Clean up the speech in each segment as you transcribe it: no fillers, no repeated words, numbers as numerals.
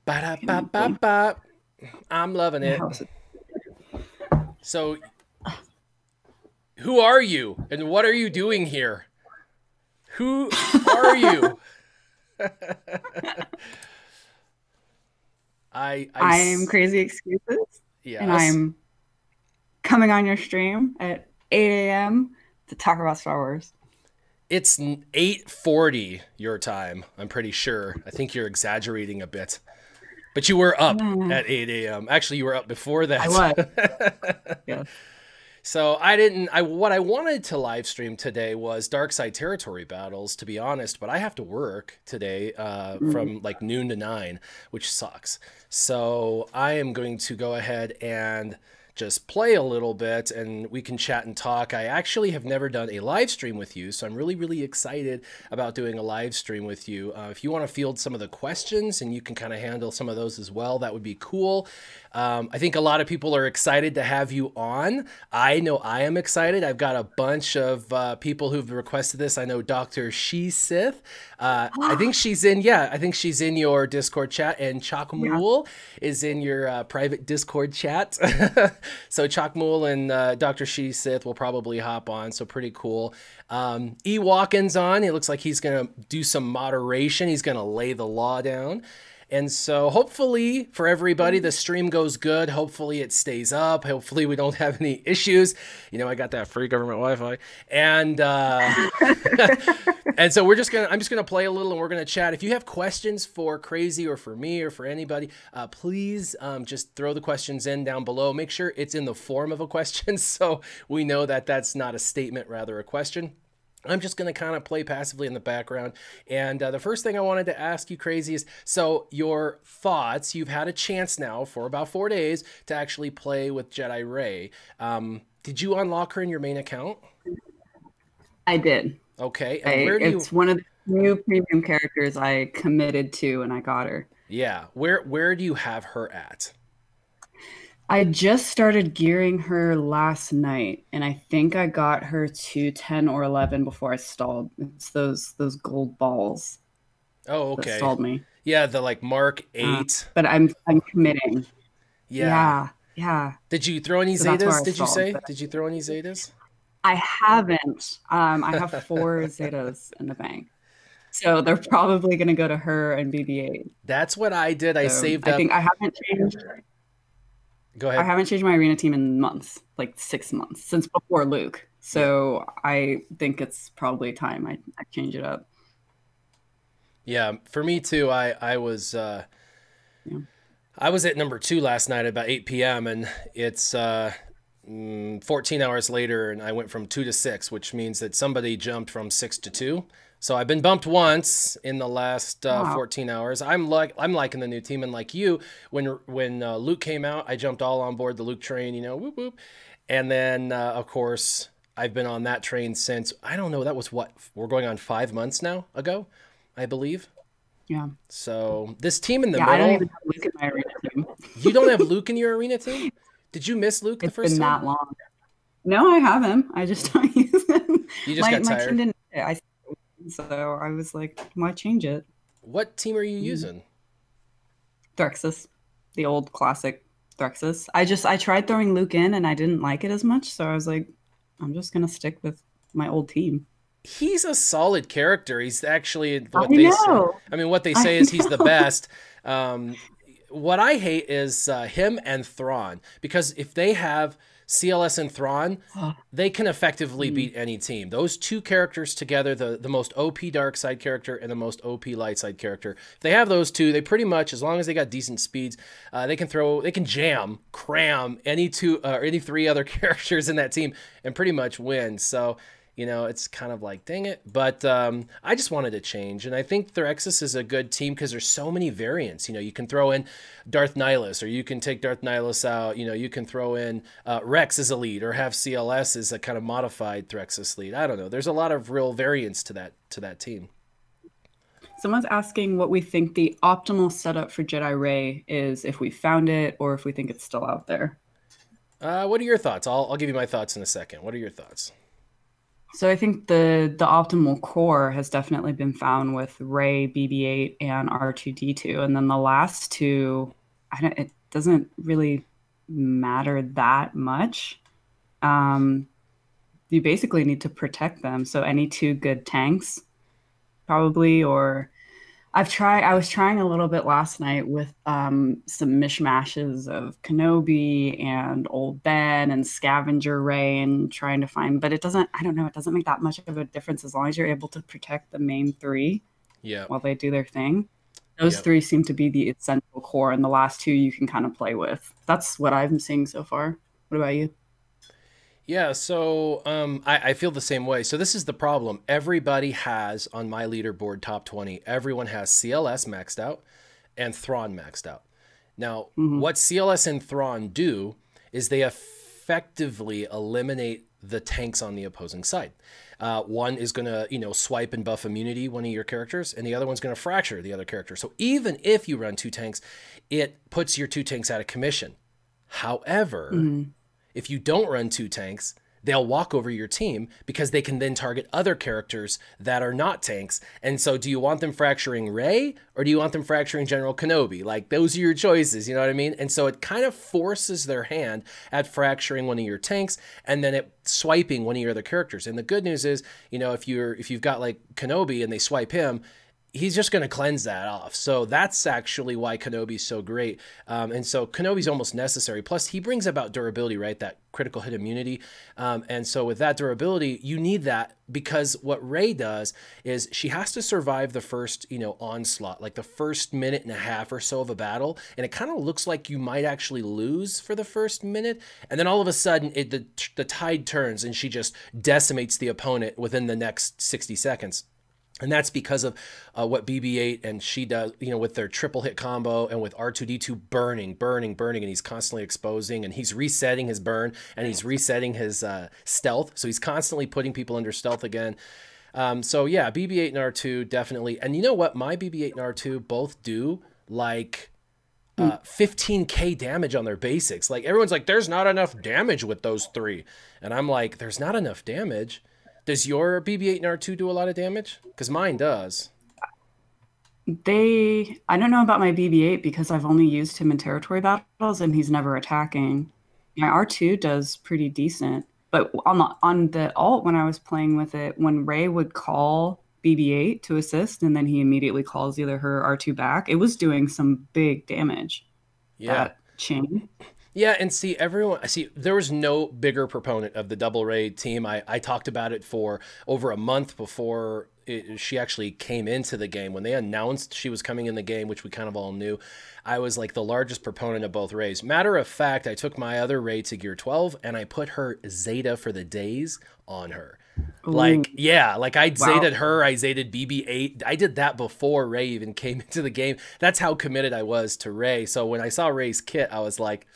Ba-da-ba-ba-ba. I'm loving My it. house is So, who are you and what are you doing here? Who are you? I'm Crazy Excuses, and Yes. I'm coming on your stream at 8 a.m. to talk about Star Wars. It's 8:40 your time, I'm pretty sure. I think you're exaggerating a bit. But you were up Nah, at 8 a.m. Actually, you were up before I was, that. yes. So I didn't. I what I wanted to live stream today was Dark Side Territory battles, to be honest. But I have to work today Mm. from like noon to 9, which sucks. So I am going to go ahead and just play a little bit, and we can chat and talk. I actually have never done a live stream with you, so I'm really, really excited about doing a live stream with you. If you want to field some of the questions and you can kind of handle some of those as well, that would be cool. I think a lot of people are excited to have you on. I know I am excited. I've got a bunch of people who've requested this. I know Dr. She Sith. I think she's in, yeah, I think she's in your Discord chat, and Yeah. Chocmool is in your private Discord chat. So Chocmool and Dr. She Sith will probably hop on, so pretty cool. E. Walken's on. It looks like he's going to do some moderation. He's going to lay the law down. And so hopefully for everybody, the stream goes good. Hopefully it stays up. Hopefully we don't have any issues. You know, I got that free government Wi-Fi. And and so I'm just gonna play a little and we're gonna chat. If you have questions for Crazy or for me or for anybody, please just throw the questions in down below. Make sure it's in the form of a question so we know that that's not a statement, rather a question. I'm just going to kind of play passively in the background. And the first thing I wanted to ask you, Crazy, is so your thoughts. You've had a chance now for about 4 days to actually play with Jedi Rey. Did you unlock her in your main account? I did. Okay. And where do you... It's one of the new premium characters I committed to, and I got her. Yeah. Where do you have her at? I just started gearing her last night, and I think I got her to 10 or 11 before I stalled. It's those gold balls Oh, that okay. stalled me. Yeah, the like Mark 8. But I'm committing. Yeah. Yeah, yeah. Did you throw any So that's where Zetas, I did you stalled. say? But Did you throw any Zetas? I haven't. I have 4 Zetas in the bank. So they're probably going to go to her and BB-8. That's what I did. I So saved I up. think Go I ahead. haven't changed my arena team in months, like 6 months, since before Luke. Yeah. So I think it's probably time I change it up. Yeah, for me too. Yeah. I was at number 2 last night at about 8 p.m. and it's 14 hours later, and I went from 2 to 6, which means that somebody jumped from 6 to 2. So I've been bumped once in the last Wow. 14 hours. I'm liking the new team, and like you, when Luke came out, I jumped all on board the Luke train. You know, whoop whoop, and then of course I've been on that train since. I don't know. That was what we're going on 5 months now ago, I believe. Yeah. So this team in the Yeah, I don't middle, even have Luke in my arena team. you don't have Luke in your arena team? Did you miss Luke the It's first been time? that long. No, I have him. I just don't use him. You just My got my team tired. didn't. So I was like, why change it? What team are you Mm. using? Threxus, the old classic Threxus. I tried throwing Luke in and I didn't like it as much, so I was like, I'm just gonna stick with my old team. He's a solid character. He's actually I what they say. know. I mean, what they I say is he's the know. best. Um, what I hate is him and Thrawn, because if they have CLS and Thrawn, they can effectively Mm. beat any team. Those two characters together, the most OP dark side character and the most OP light side character, if they have those two, they pretty much, as long as they got decent speeds, they can cram any two or any three other characters in that team and pretty much win. So you know, it's kind of like, dang it. But I just wanted to change. And I think Threxus is a good team because there's so many variants. You know, you can throw in Darth Nihilus, or you can take Darth Nihilus out. You know, you can throw in Rex as a lead, or have CLS as a kind of modified Threxus lead. I don't know. There's a lot of real variants to that team. Someone's asking what we think the optimal setup for Jedi Ray is, if we found it or if we think it's still out there. What are your thoughts? I'll give you my thoughts in a second. What are your thoughts? So I think the optimal core has definitely been found with Ray, BB-8, and R2D2, and then the last two, I don't. It doesn't really matter that much. Um, you basically need to protect them. So any two good tanks, probably, or I was trying a little bit last night with some mishmashes of Kenobi and Old Ben and Scavenger Ray and trying to find, but it doesn't, I don't know, it doesn't make that much of a difference as long as you're able to protect the main three Yeah. while they do their thing. Those Yep. three seem to be the essential core, and the last two you can kind of play with. That's what I'm seeing so far. What about you? Yeah, so I feel the same way. So this is the problem. Everybody has on my leaderboard top 20, everyone has CLS maxed out and Thrawn maxed out. Now, Hmm. what CLS and Thrawn do is they effectively eliminate the tanks on the opposing side. One is going to, swipe and buff immunity one of your characters, and the other one's going to fracture the other character. So even if you run two tanks, it puts your two tanks out of commission. However, Hmm. if you don't run two tanks, they'll walk over your team because they can then target other characters that are not tanks. And so do you want them fracturing Rey or do you want them fracturing General Kenobi? Like those are your choices, you know what I mean? And so it kind of forces their hand at fracturing one of your tanks and then it swiping one of your other characters. And the good news is, if you've got like Kenobi and they swipe him, he's just going to cleanse that off. So that's actually why Kenobi's so great. And so Kenobi's almost necessary. Plus, he brings about durability, right? That critical hit immunity. And so with that durability, you need that because what Rey does is she has to survive the first, onslaught, like the first minute and a half or so of a battle. And it kind of looks like you might actually lose for the first minute. And then all of a sudden, the tide turns and she just decimates the opponent within the next 60 seconds. And that's because of what BB-8 and she does, with their triple hit combo and with R2-D2 burning, and he's constantly exposing and he's resetting his burn and he's resetting his stealth. So he's constantly putting people under stealth again. So yeah, BB-8 and R2 definitely. And you know what? My BB-8 and R2 both do like 15K damage on their basics. Like everyone's like, there's not enough damage with those three. And I'm like, there's not enough damage. Does your BB-8 and R2 do a lot of damage? Because mine does. I don't know about my BB-8 because I've only used him in territory battles and he's never attacking. My R2 does pretty decent, but on the alt when I was playing with it, when Ray would call BB-8 to assist and then he immediately calls either her R2 back, it was doing some big damage. Yeah. That chain. Yeah, and there was no bigger proponent of the double raid team. I talked about it for over a month before she actually came into the game. When they announced she was coming in the game, which we kind of all knew, I was like the largest proponent of both raids. Matter of fact, I took my other raid to Gear 12 and I put her Zeta for the days on her. Ooh, Like, yeah, like I wow. Zetaed her, I Zetaed BB-8. I did that before Ray even came into the game. That's how committed I was to Ray. So when I saw Ray's kit, I was like,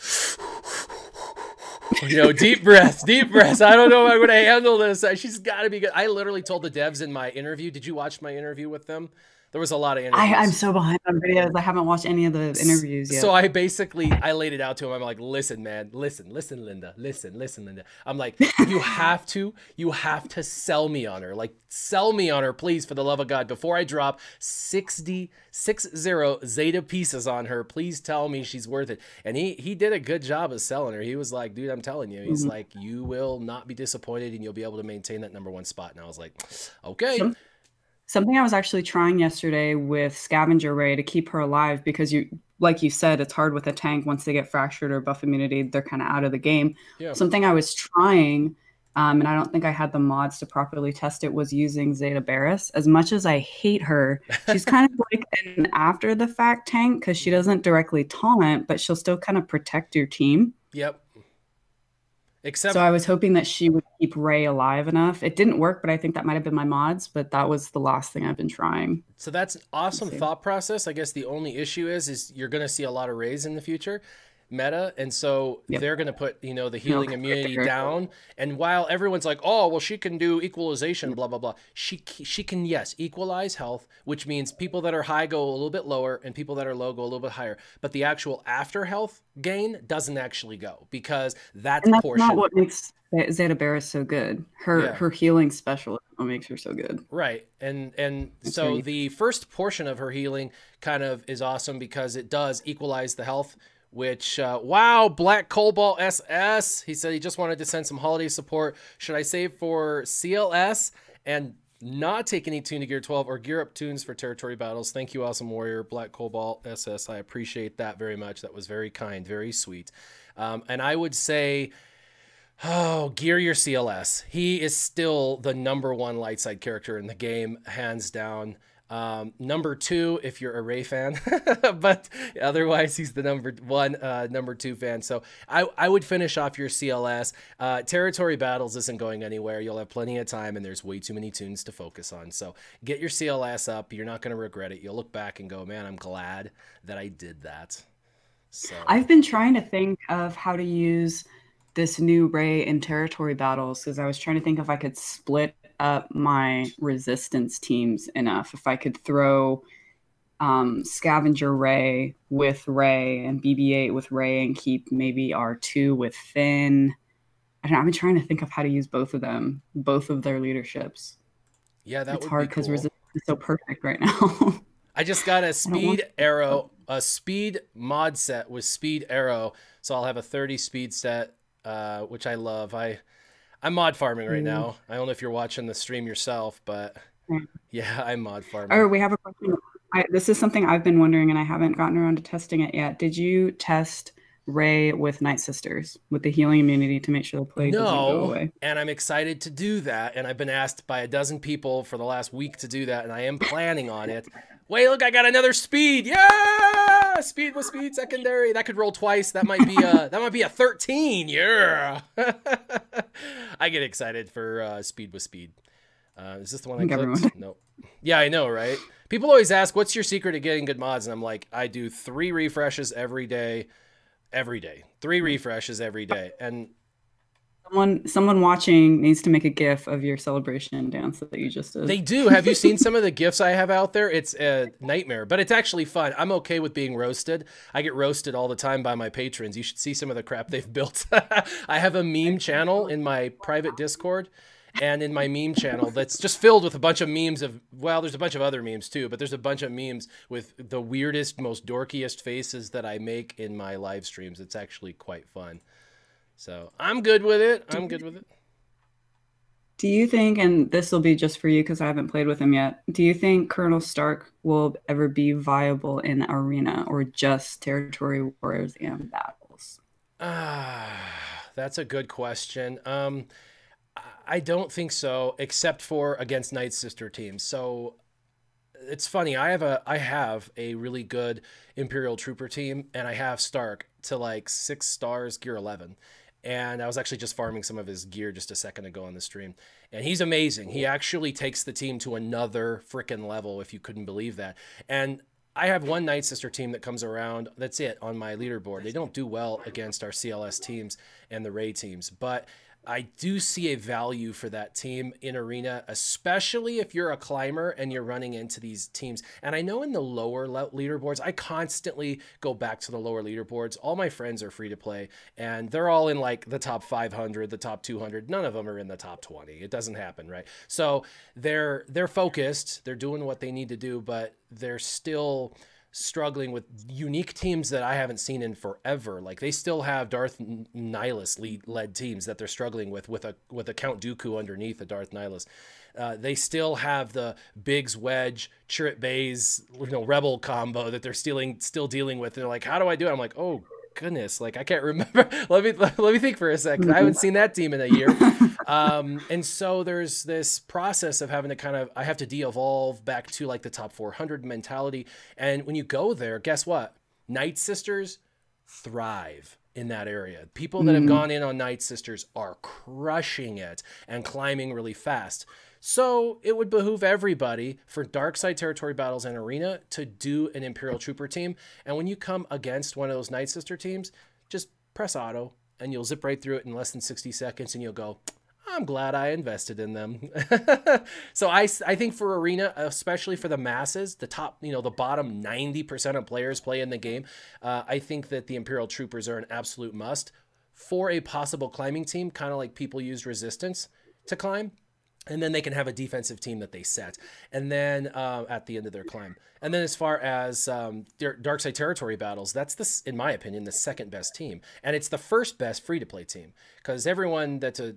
deep breaths, deep breaths. I don't know if I'm going to handle this. She's got to be good. I literally told the devs in my interview. Did you watch my interview with them? There was a lot of I'm interviews. so behind on videos. I haven't watched any of the interviews So yet. I laid it out to him. I'm like, listen, man, listen, Linda, listen, Linda. I'm like, you have to sell me on her. Like, sell me on her, please, for the love of God. Before I drop 60 Zeta pieces on her, please tell me she's worth it. And he did a good job of selling her. He was like, dude, I'm telling you, he's Mhm. like, you will not be disappointed and you'll be able to maintain that #1 spot. And I was like, okay. Some Something I was actually trying yesterday with Scavenger Ray to keep her alive because like you said, it's hard with a tank once they get fractured or buff immunity, they're kind of out of the game. Yeah. Something I was trying, and I don't think I had the mods to properly test it, was using Zeta Barris. As much as I hate her, she's kind of like an after the fact tank because she doesn't directly taunt, but she'll still kind of protect your team. Yep. So Except I was hoping that she would keep Ray alive enough. It didn't work, but I think that might have been my mods, but that was the last thing I've been trying. So that's an awesome thought process. I guess the only issue is you're going to see a lot of Rays in the future. meta, and so Yep. they're going to put, you know, the healing Okay. immunity down. And while everyone's like, oh well, she can do equalization, blah blah blah, she can, yes, equalize health, which means people that are high go a little bit lower and people that are low go a little bit higher, but the actual after health gain doesn't actually go, because that And that's portion, not what makes Zeta Barris so good. yeah, Her healing special is what makes her so good. right. And It's so very the first portion of her healing kind of is awesome because it does equalize the health, which, wow, Black Cobalt SS. He said he just wanted to send some holiday support. Should I save for CLS and not take any tune to Gear 12 or gear up tunes for territory battles? Thank you, Awesome Warrior, Black Cobalt SS. I appreciate that very much. That was very kind, very sweet. And I would say, oh, gear your CLS. He is still the #1 light side character in the game, hands down. Number 2 if you're a Ray fan, but otherwise he's the #1, #2 fan. So I would finish off your CLS. Territory battles isn't going anywhere. You'll have plenty of time, and there's way too many tunes to focus on. So get your CLS up. You're not going to regret it. You'll look back and go, man, I'm glad that I did that. So I've been trying to think of how to use this new Ray in territory battles, because I was trying to think if I could split up my resistance teams enough. If I could throw Scavenger Ray with Ray and BB-8 with Ray and keep maybe R2 with Finn. I don't know, I've been trying to think of how to use both of them, both of their leaderships. yeah, that It's would hard be because cool. resistance is so perfect right now. I just got a I don't speed want arrow, a speed mod set with speed arrow. So I'll have a 30 speed set, which I love. I'm mod farming right now. I don't know if you're watching the stream yourself, but yeah, I'm mod farming. Oh, we have a question. This is something I've been wondering, and I haven't gotten around to testing it yet. Did you test Ray with Night Sisters with the healing immunity to make sure the plague doesn't go No, away? and I'm excited to do that. And I've been asked by a dozen people for the last week to do that, and I am planning on it. Wait, look, I got another speed. Yeah, speed with speed secondary. That could roll twice. That might be a 13. Yeah. I get excited for speed with speed. Is this the one I think clicked? everyone. No. Yeah, I know, right? People always ask, "What's your secret to getting good mods?" And I'm like, I do 3 refreshes every day. 3 refreshes every day. And Someone watching needs to make a GIF of your celebration dance that you just did. they do. Have you seen some of the GIFs I have out there? It's a nightmare, but it's actually fun. I'm okay with being roasted. I get roasted all the time by my patrons. You should see some of the crap they've built. I have a meme channel in my private Discord, and in my meme channel that's just filled with a bunch of memes of, well, there's a bunch of other memes too, but there's a bunch of memes with the weirdest, most dorkiest faces that I make in my live streams. It's actually quite fun. So I'm good with it. I'm good with it. Do you think, and this will be just for you because I haven't played with him yet, do you think Colonel Stark will ever be viable in Arena or just Territory Wars and Battles? That's a good question. I don't think so, except for against Night Sister teams. So it's funny. I have a really good Imperial Trooper team, and I have Stark to like 6 stars, gear 11. And I was actually just farming some of his gear just a second ago on the stream. And he's amazing. He actually takes the team to another freaking level, if you couldn't believe that. And I have one Night Sister team that comes around. That's it on my leaderboard. They don't do well against our CLS teams and the Ray teams. But I do see a value for that team in Arena, especially if you're a climber and you're running into these teams. And I know in the lower leaderboards, I constantly go back to the lower leaderboards. All my friends are free to play, and they're all in like the top 500, the top 200. None of them are in the top 20. It doesn't happen, right? So they're focused. They're doing what they need to do, but they're still struggling with unique teams that I haven't seen in forever. Like they still have Darth Nihilus led teams that they're struggling with a Count Dooku underneath a Darth Nihilus. They still have the Biggs Wedge Chirrut Bays, Rebel combo that they're still dealing with. And they're like, how do I do it? I'm like, oh goodness, like I can't remember. let me think for a second. I haven't seen that team in a year. And so there's this process of having to I have to de-evolve back to like the top 400 mentality. And when you go there, guess what? Night Sisters thrive in that area. People that have gone in on Night Sisters are crushing it and climbing really fast. So it would behoove everybody for Dark Side Territory Battles and Arena to do an Imperial Trooper team. And when you come against one of those Night Sister teams, just press auto and you'll zip right through it in less than 60 seconds and you'll go, I'm glad I invested in them. So I think for Arena, especially for the masses, the top, the bottom 90% of players play in the game. I think that the Imperial Troopers are an absolute must for a possible climbing team, kind of like people used Resistance to climb. And then they can have a defensive team that they set. And then at the end of their climb. And then as far as Darkside Territory battles, that's, in my opinion, the second best team. And it's the first best free-to-play team. Because everyone that's a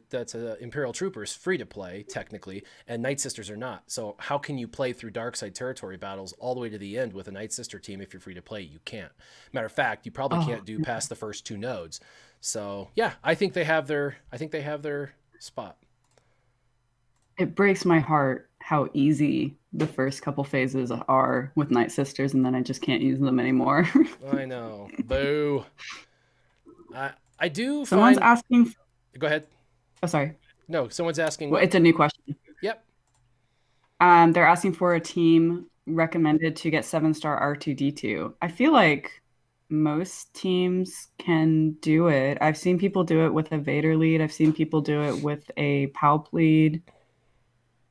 Imperial Trooper is free-to-play, technically, and Night Sisters are not. So how can you play through Darkside Territory battles all the way to the end with a Night Sister team if you're free-to-play? You can't. Matter of fact, you probably can't do past the first 2 nodes. So, yeah, I think they have their spot. It breaks my heart how easy the first couple phases are with Night Sisters, and then I just can't use them anymore. I know. Boo. I do Someone's asking... Go ahead. Oh, sorry. No, someone's asking... Well, it's a new question. Yep. They're asking for a team recommended to get 7-star R2-D2. I feel like most teams can do it. I've seen people do it with a Vader lead. I've seen people do it with a Palp lead.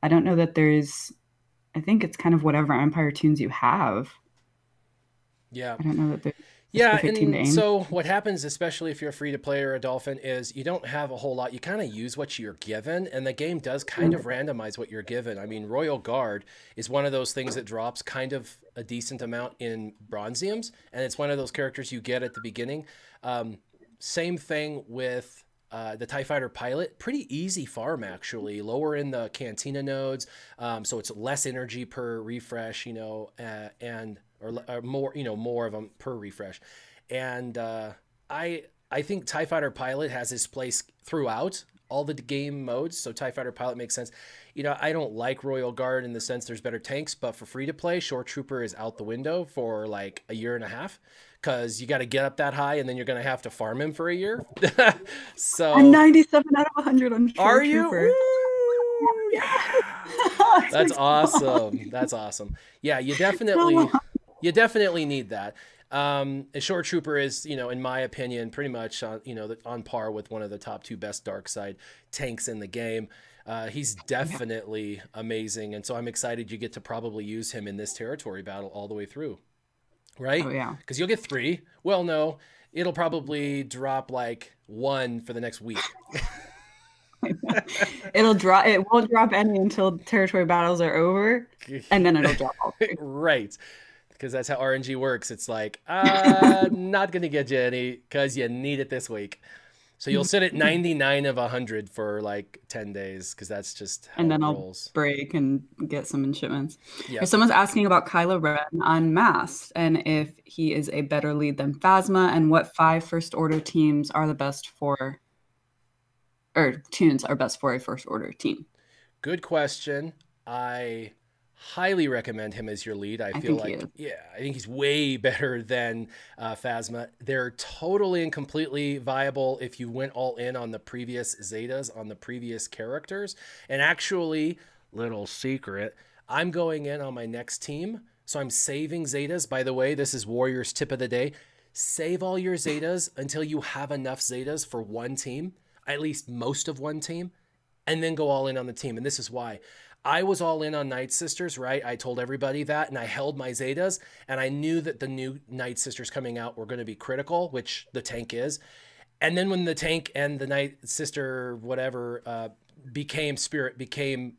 I don't know that I think it's kind of whatever Empire tunes you have. Yeah. I don't know that there's yeah, and so what happens, especially if you're a free-to-play or a Dolphin, is you don't have a whole lot. You kind of use what you're given, and the game does kind of randomize what you're given. I mean, Royal Guard is one of those things that drops kind of a decent amount in Bronziums, and it's one of those characters you get at the beginning. Same thing with... the TIE Fighter Pilot, pretty easy farm, actually, lower in the Cantina nodes. So it's less energy per refresh, or more, more of them per refresh. And I think TIE Fighter Pilot has his place throughout all the game modes. So TIE Fighter Pilot makes sense. I don't like Royal Guard in the sense there's better tanks, but for free to play, Shore Trooper is out the window for like a year and a half. Because you got to get up that high, and then you're going to have to farm him for a year. So I'm 97 out of 100 on Shore Are you? Trooper. Ooh, yeah. That's awesome. That's awesome. Yeah, you definitely need that. A Shore Trooper is, in my opinion, pretty much on par with one of the top 2 best dark side tanks in the game. He's definitely amazing, and so I'm excited you get to probably use him in this territory battle all the way through. Right? Oh, yeah. Because you'll get 3. Well, no, it'll probably drop like 1 for the next week. It won't drop any until territory battles are over, and then it'll drop all 3. Right. Because that's how RNG works. It's like, not going to get you any because you need it this week. So you'll sit at 99 of 100 for like 10 days because that's just how and then it rolls. I'll break and get some shipments. Yeah. If someone's asking about Kylo Ren Unmasked and if he is a better lead than Phasma and what 5 First Order teams are the best for, or tunes are best for a First Order team. Good question. I highly recommend him as your lead. I feel like, I think he's way better than Phasma. They're totally and completely viable if you went all in on the previous Zetas, on the previous characters. And actually, little secret, I'm going in on my next team. So I'm saving Zetas. By the way, this is Warriors tip of the day. Save all your Zetas until you have enough Zetas for one team, at least most of one team, and then go all in on the team. And this is why. I was all in on Night Sisters, right? I told everybody that, and I held my Zetas, and I knew that the new Night Sisters coming out were going to be critical, which the tank is. And then when the tank and the Night Sister, whatever, became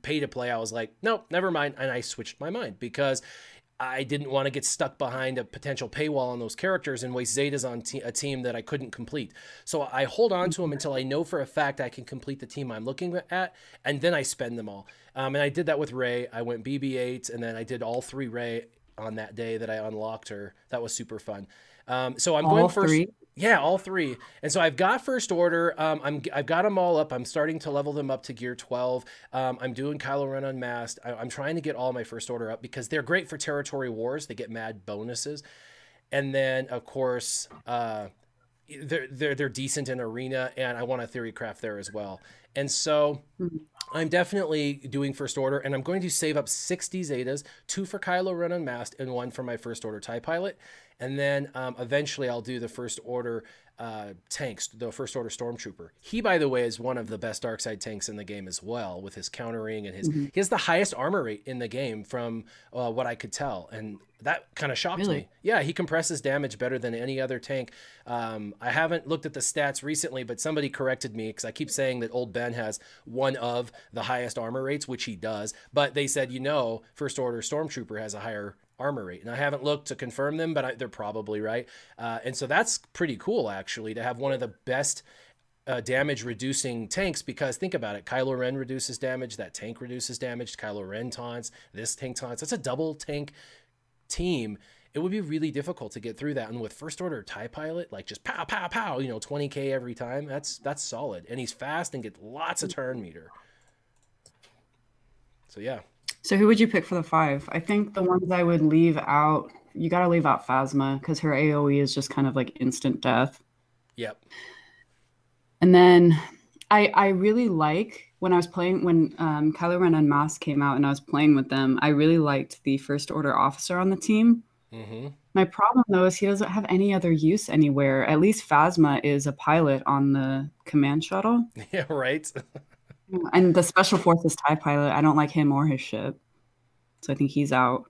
pay to play, I was like, no, never mind. And I switched my mind because I didn't want to get stuck behind a potential paywall on those characters and waste Zetas on a team that I couldn't complete. So I hold on to them until I know for a fact I can complete the team I'm looking at, and then I spend them all. And I did that with Rey. I went BB-8, and then I did all 3 Rey on that day that I unlocked her. That was super fun. So I'm going first. 3? Yeah, all 3. And so I've got First Order. I've got them all up. I'm starting to level them up to Gear 12. I'm doing Kylo Ren Unmasked. I'm trying to get all my First Order up because they're great for territory wars. They get mad bonuses. And then, of course, they're decent in Arena, and I want a Theory Craft there as well. And so I'm definitely doing first order, and I'm going to save up 60 Zetas, 2 for Kylo Ren Unmasked, and 1 for my first order TIE Pilot. And then eventually I'll do the first order tanks, the first order Stormtrooper. He, by the way, is one of the best dark side tanks in the game as well, with his countering and he has the highest armor rate in the game from what I could tell. And that kind of shocked me. Yeah, he compresses damage better than any other tank. I haven't looked at the stats recently, but somebody corrected me because I keep saying that Old Ben has one of the highest armor rates, which he does. But they said, First Order Stormtrooper has a higher armor rate. And I haven't looked to confirm them, but they're probably right. And so that's pretty cool, actually, to have one of the best damage reducing tanks, because think about it. Kylo Ren reduces damage. That tank reduces damage. Kylo Ren taunts. This tank taunts. That's a double tank team. It would be really difficult to get through that. And with first order TIE Pilot, like just pow, pow, pow, 20k every time, that's solid. And he's fast and gets lots of turn meter. So yeah. So who would you pick for the 5? I think the ones I would leave out, you got to leave out Phasma because her AoE is just kind of like instant death. Yep. And then I really like when I was playing, when Kylo Ren Unmasked came out and I was playing with them, I really liked the First Order officer on the team. Mm-hmm. My problem, though, is he doesn't have any other use anywhere. At least Phasma is a pilot on the command shuttle. Yeah, right. And the Special Forces TIE Pilot, I don't like him or his ship. So I think he's out.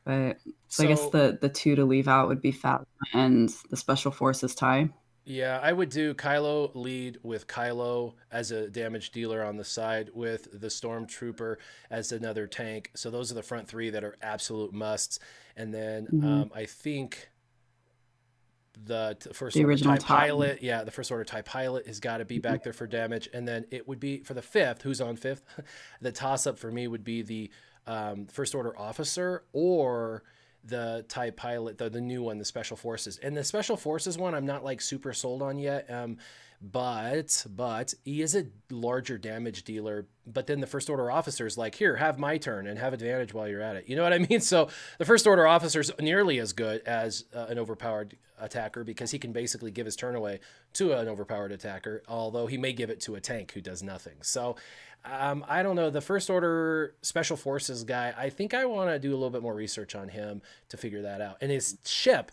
But so I guess the 2 to leave out would be Phasma and the Special Forces TIE. Yeah, I would do Kylo lead with Kylo as a damage dealer on the side, with the Stormtrooper as another tank. So those are the front 3 that are absolute musts. And then I think the first order TIE Pilot, the first order TIE Pilot has got to be back there for damage. And then it would be for the 5th, who's on 5th? The toss up for me would be the first order officer or the TIE Pilot, the new one, the Special Forces. And the Special Forces one, I'm not like super sold on yet. But he is a larger damage dealer. But then the First Order officer's like, here, have my turn and have advantage while you're at it. You know what I mean? So the First Order officer's nearly as good as an overpowered attacker, because he can basically give his turn away to an overpowered attacker, although he may give it to a tank who does nothing. So I don't know. The First Order Special Forces guy, I think I want to do a little bit more research on him to figure that out. And his ship,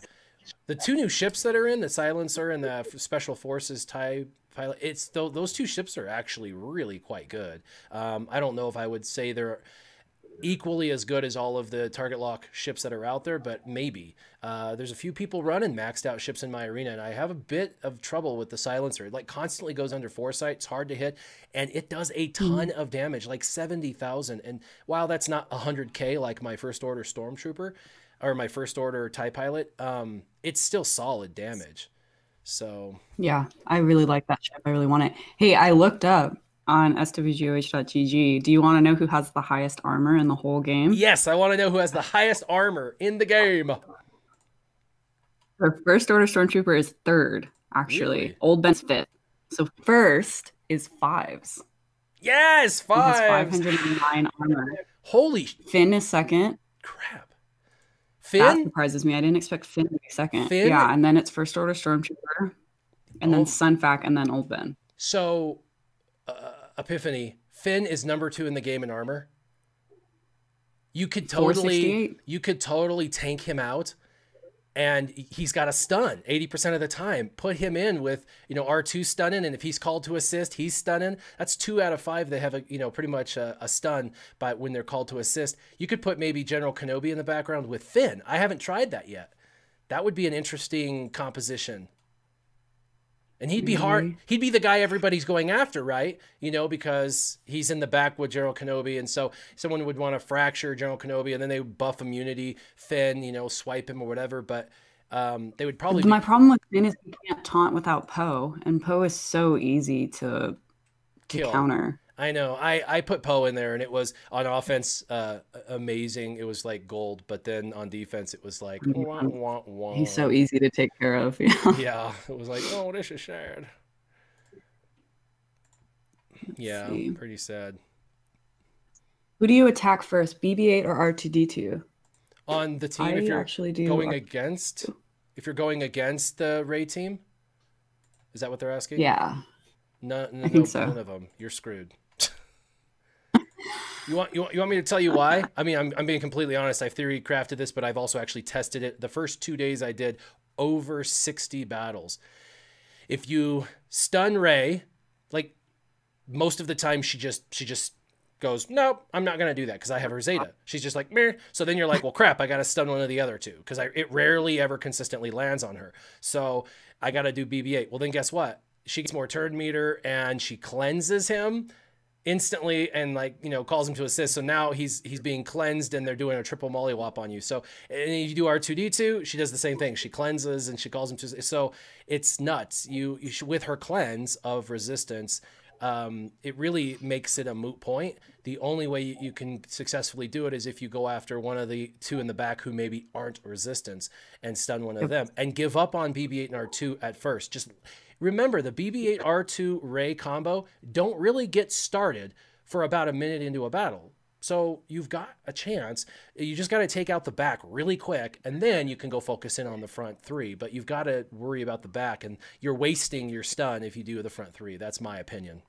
the 2 new ships that are in, the Silencer and the Special Forces TIE Pilot, those 2 ships are actually really quite good. I don't know if I would say they're equally as good as all of the target lock ships that are out there, but maybe. There's a few people running maxed out ships in my arena, and I have a bit of trouble with the Silencer. It like constantly goes under foresight. It's hard to hit, and it does a ton of damage, like 70,000. And while that's not 100k like my First Order Stormtrooper or my First Order TIE Pilot, it's still solid damage. So yeah, I really like that ship. I really want it. Hey, I looked up on swgoh.gg. Do you want to know who has the highest armor in the whole game? Yes, I want to know who has the highest armor in the game. Her First Order Stormtrooper is 3rd, actually. Really? Old Ben's 5th. So first is 5s. Yes, 5s. He has 509 armor. Holy. Finn is 2nd. Crap. Finn? That surprises me. I didn't expect Finn to be 2nd. Finn? Yeah, and then it's First Order Stormtrooper, and then Sunfac, and then Old Ben. So, Epiphany, Finn is number 2 in the game in armor. You could totally tank him out, and he's got a stun 80% of the time. Put him in with, R2 stunning, and if he's called to assist, he's stunning. That's 2 out of 5. They have pretty much a stun by when they're called to assist. You could put maybe General Kenobi in the background with Finn. I haven't tried that yet. That would be an interesting composition. And he'd be hard. He'd be the guy everybody's going after, right? Because he's in the back with General Kenobi. And so someone would want to fracture General Kenobi, and then they would buff immunity, Finn, swipe him or whatever. But they would probably... My problem with Finn is he can't taunt without Poe. And Poe is so easy to counter. I know. I put Poe in there, and it was on offense amazing. It was like gold, but then on defense it was like wah, wah, wah. He's so easy to take care of. Yeah, it was like, oh, this is sad. Let's see. Pretty sad. Who do you attack first, BB-8 or R2-D2? On the team, if you're going against, the Rey team, is that what they're asking? Yeah. I think so. None of them. You're screwed. You want me to tell you why? I mean, I'm being completely honest. I've theory crafted this, but I've also actually tested it. The first 2 days I did over 60 battles. If you stun Ray, like most of the time she just goes, nope, I'm not gonna do that because I have her Zeta. She's just like, meh. So then you're like, well, crap, I gotta stun one of the other two because it rarely ever consistently lands on her. So I gotta do BB-8. Well, then guess what? She gets more turn meter and she cleanses him instantly and like, you know, calls him to assist. So now he's being cleansed and they're doing a triple mollywop on you. So and you do R2D2, she does the same thing. She cleanses and she calls him to assist. So it's nuts. You should, with her cleanse of resistance, it really makes it a moot point. The only way you can successfully do it is if you go after one of the two in the back who maybe aren't resistance and stun one of them and give up on BB-8 and R2 at first. Just remember the BB-8 R2 Ray combo don't really get started for about a minute into a battle. So you've got a chance. You just got to take out the back really quick, and then you can go focus in on the front three. But you've got to worry about the back, and you're wasting your stun if you do the front three. That's my opinion.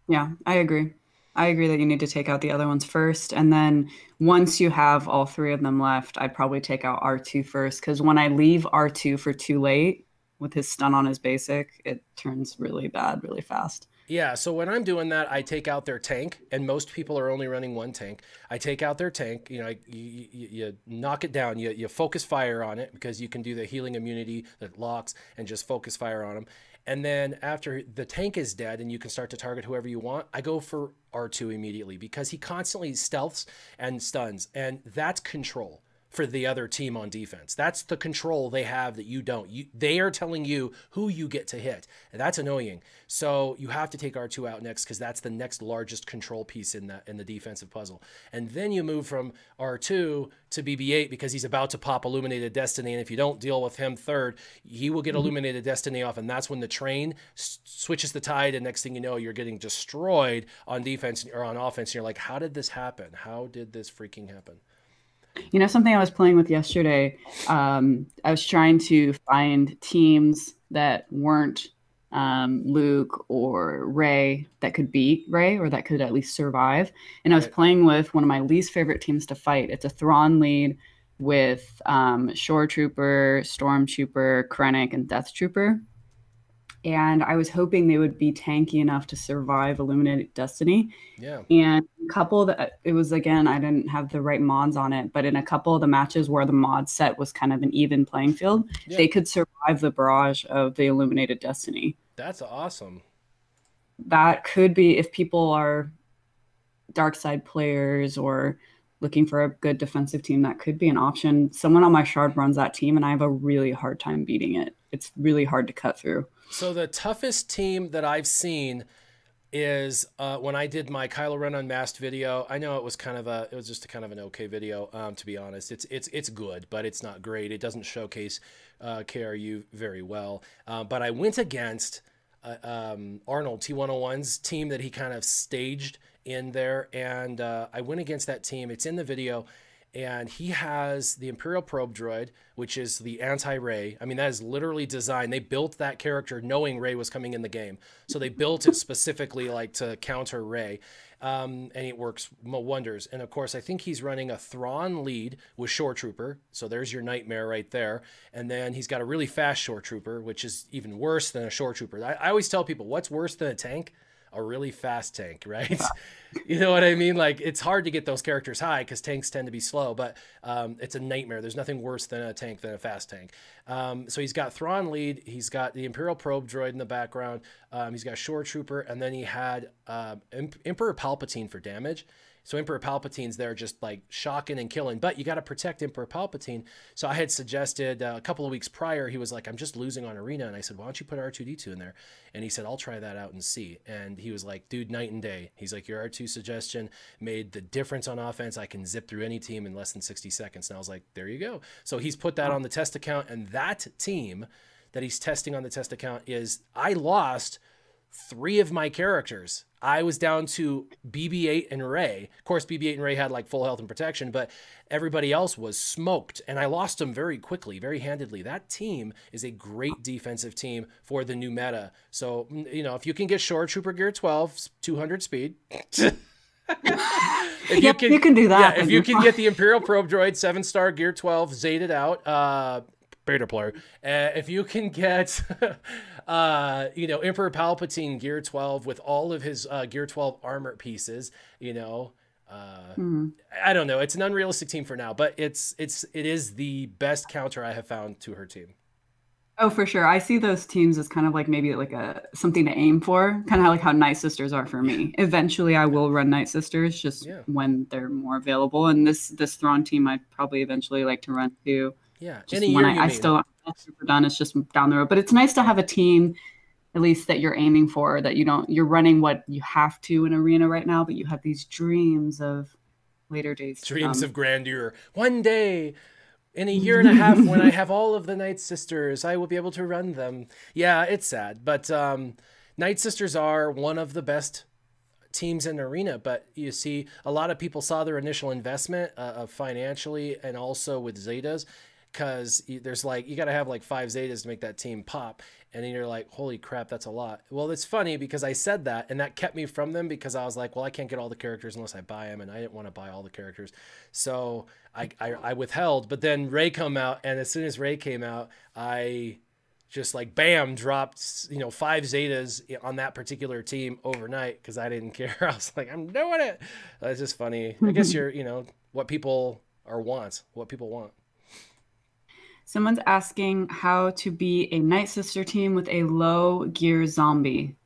Yeah, I agree. I agree that you need to take out the other ones first. And then once you have all three of them left, I'd probably take out R2 first. Because when I leave R2 for too late with his stun on his basic, it turns really bad really fast. Yeah, so when I'm doing that, I take out their tank, and most people are only running one tank. I take out their tank, you know, you knock it down, you focus fire on it because you can do the healing immunity that locks and just focus fire on them. And then after the tank is dead and you can start to target whoever you want, I go for R2 immediately because he constantly stealths and stuns, and that's control for the other team on defense. That's the control they have that you don't. They are telling you who you get to hit, and that's annoying. So you have to take R2 out next because that's the next largest control piece in the defensive puzzle. And then you move from R2 to BB-8 because he's about to pop Illuminated Destiny, and if you don't deal with him third, he will get Illuminated Destiny off, and that's when the train switches the tide, and next thing you know, you're getting destroyed on defense or on offense, and you're like, how did this happen? How did this freaking happen? You know, something I was playing with yesterday, I was trying to find teams that weren't Luke or Ray that could beat Ray or that could at least survive. And I was playing with one of my least favorite teams to fight. It's a Thrawn lead with Shore Trooper, Stormtrooper, Krennic, and Death Trooper. And I was hoping they would be tanky enough to survive Illuminated Destiny. Yeah. And a couple of it was, again, I didn't have the right mods on it, but in a couple of the matches where the mod set was kind of an even playing field, they could survive the barrage of the Illuminated Destiny. That's awesome. That could be, if people are dark side players or looking for a good defensive team, that could be an option. Someone on my shard runs that team, and I have a really hard time beating it. It's really hard to cut through. So the toughest team that I've seen is when I did my Kylo Ren Unmasked video. I know it was just a kind of an okay video, to be honest. It's good, but it's not great. It doesn't showcase KRU very well. But I went against Arnold T101's team that he kind of staged in there, and I went against that team. It's in the video. And he has the Imperial Probe Droid, which is the anti-Ray. I mean, that is literally designed. They built that character knowing Ray was coming in the game. So they built it specifically like to counter Ray. And it works wonders. And of course, I think he's running a Thrawn lead with Shore Trooper. So there's your nightmare right there. And then he's got a really fast Shore Trooper, which is even worse than a Shore Trooper. I always tell people, what's worse than a tank? A really fast tank, right? You know what I mean? Like, it's hard to get those characters high because tanks tend to be slow, but it's a nightmare. There's nothing worse than a tank than a fast tank. So he's got Thrawn lead. He's got the Imperial Probe Droid in the background. He's got Shore Trooper, and then he had Emperor Palpatine for damage. So Emperor Palpatine's there just like shocking and killing, but you got to protect Emperor Palpatine. So I had suggested a couple of weeks prior, he was like, I'm just losing on Arena. And I said, why don't you put R2-D2 in there? And he said, I'll try that out and see. And he was like, dude, night and day. He's like, your R2 suggestion made the difference on offense. I can zip through any team in less than 60 seconds. And I was like, there you go. So he's put that on the test account. And that team that he's testing on the test account is, I lost 3 of my characters. I was down to BB-8 and Ray. Of course, BB-8 and Ray had like full health and protection, but everybody else was smoked, and I lost them very quickly, very handedly. That team is a great defensive team for the new meta. So, you know, if you can get Shore Trooper Gear 12, 200 speed, If you Yeah, can, you can do yeah, that, if then you you're can fine. get the Imperial Probe Droid 7-star Gear 12 Zated out, beta player. If you can get, Emperor Palpatine Gear 12 with all of his Gear 12 armor pieces, you know, uh, Hmm. I don't know. It's an unrealistic team for now, but it is the best counter I have found to her team. Oh, for sure. I see those teams as kind of like maybe like a something to aim for, kind of like how Night Sisters are for Yeah, me. Eventually, I yeah, will run Night Sisters just yeah, when they're more available. And this Thrawn team, I'd probably eventually like to run too. yeah. In a Just when year, you I mean? still super done, it's just down the road. But it's nice to have a team at least that you're aiming for, that you're running what you have to in arena right now, but you have these dreams of later days to Dreams come. of grandeur. One day, in a year and a half, when I have all of the Night Sisters, I will be able to run them. Yeah, it's sad, but Night Sisters are one of the best teams in arena. But you see, a lot of people saw their initial investment financially and also with Zetas, because there's like you got to have like 5 Zetas to make that team pop, and then you're like, holy crap, that's a lot. Well, it's funny because I said that, and that kept me from them because I was like, well, I can't get all the characters unless I buy them, and I didn't want to buy all the characters, so I withheld. But then Ray come out, and as soon as Ray came out, I just like bam dropped 5 Zetas on that particular team overnight because I didn't care. I was like, I'm doing it. It's just funny. I guess you're what people are want what people want. Someone's asking how to be a Night Sister team with a low gear zombie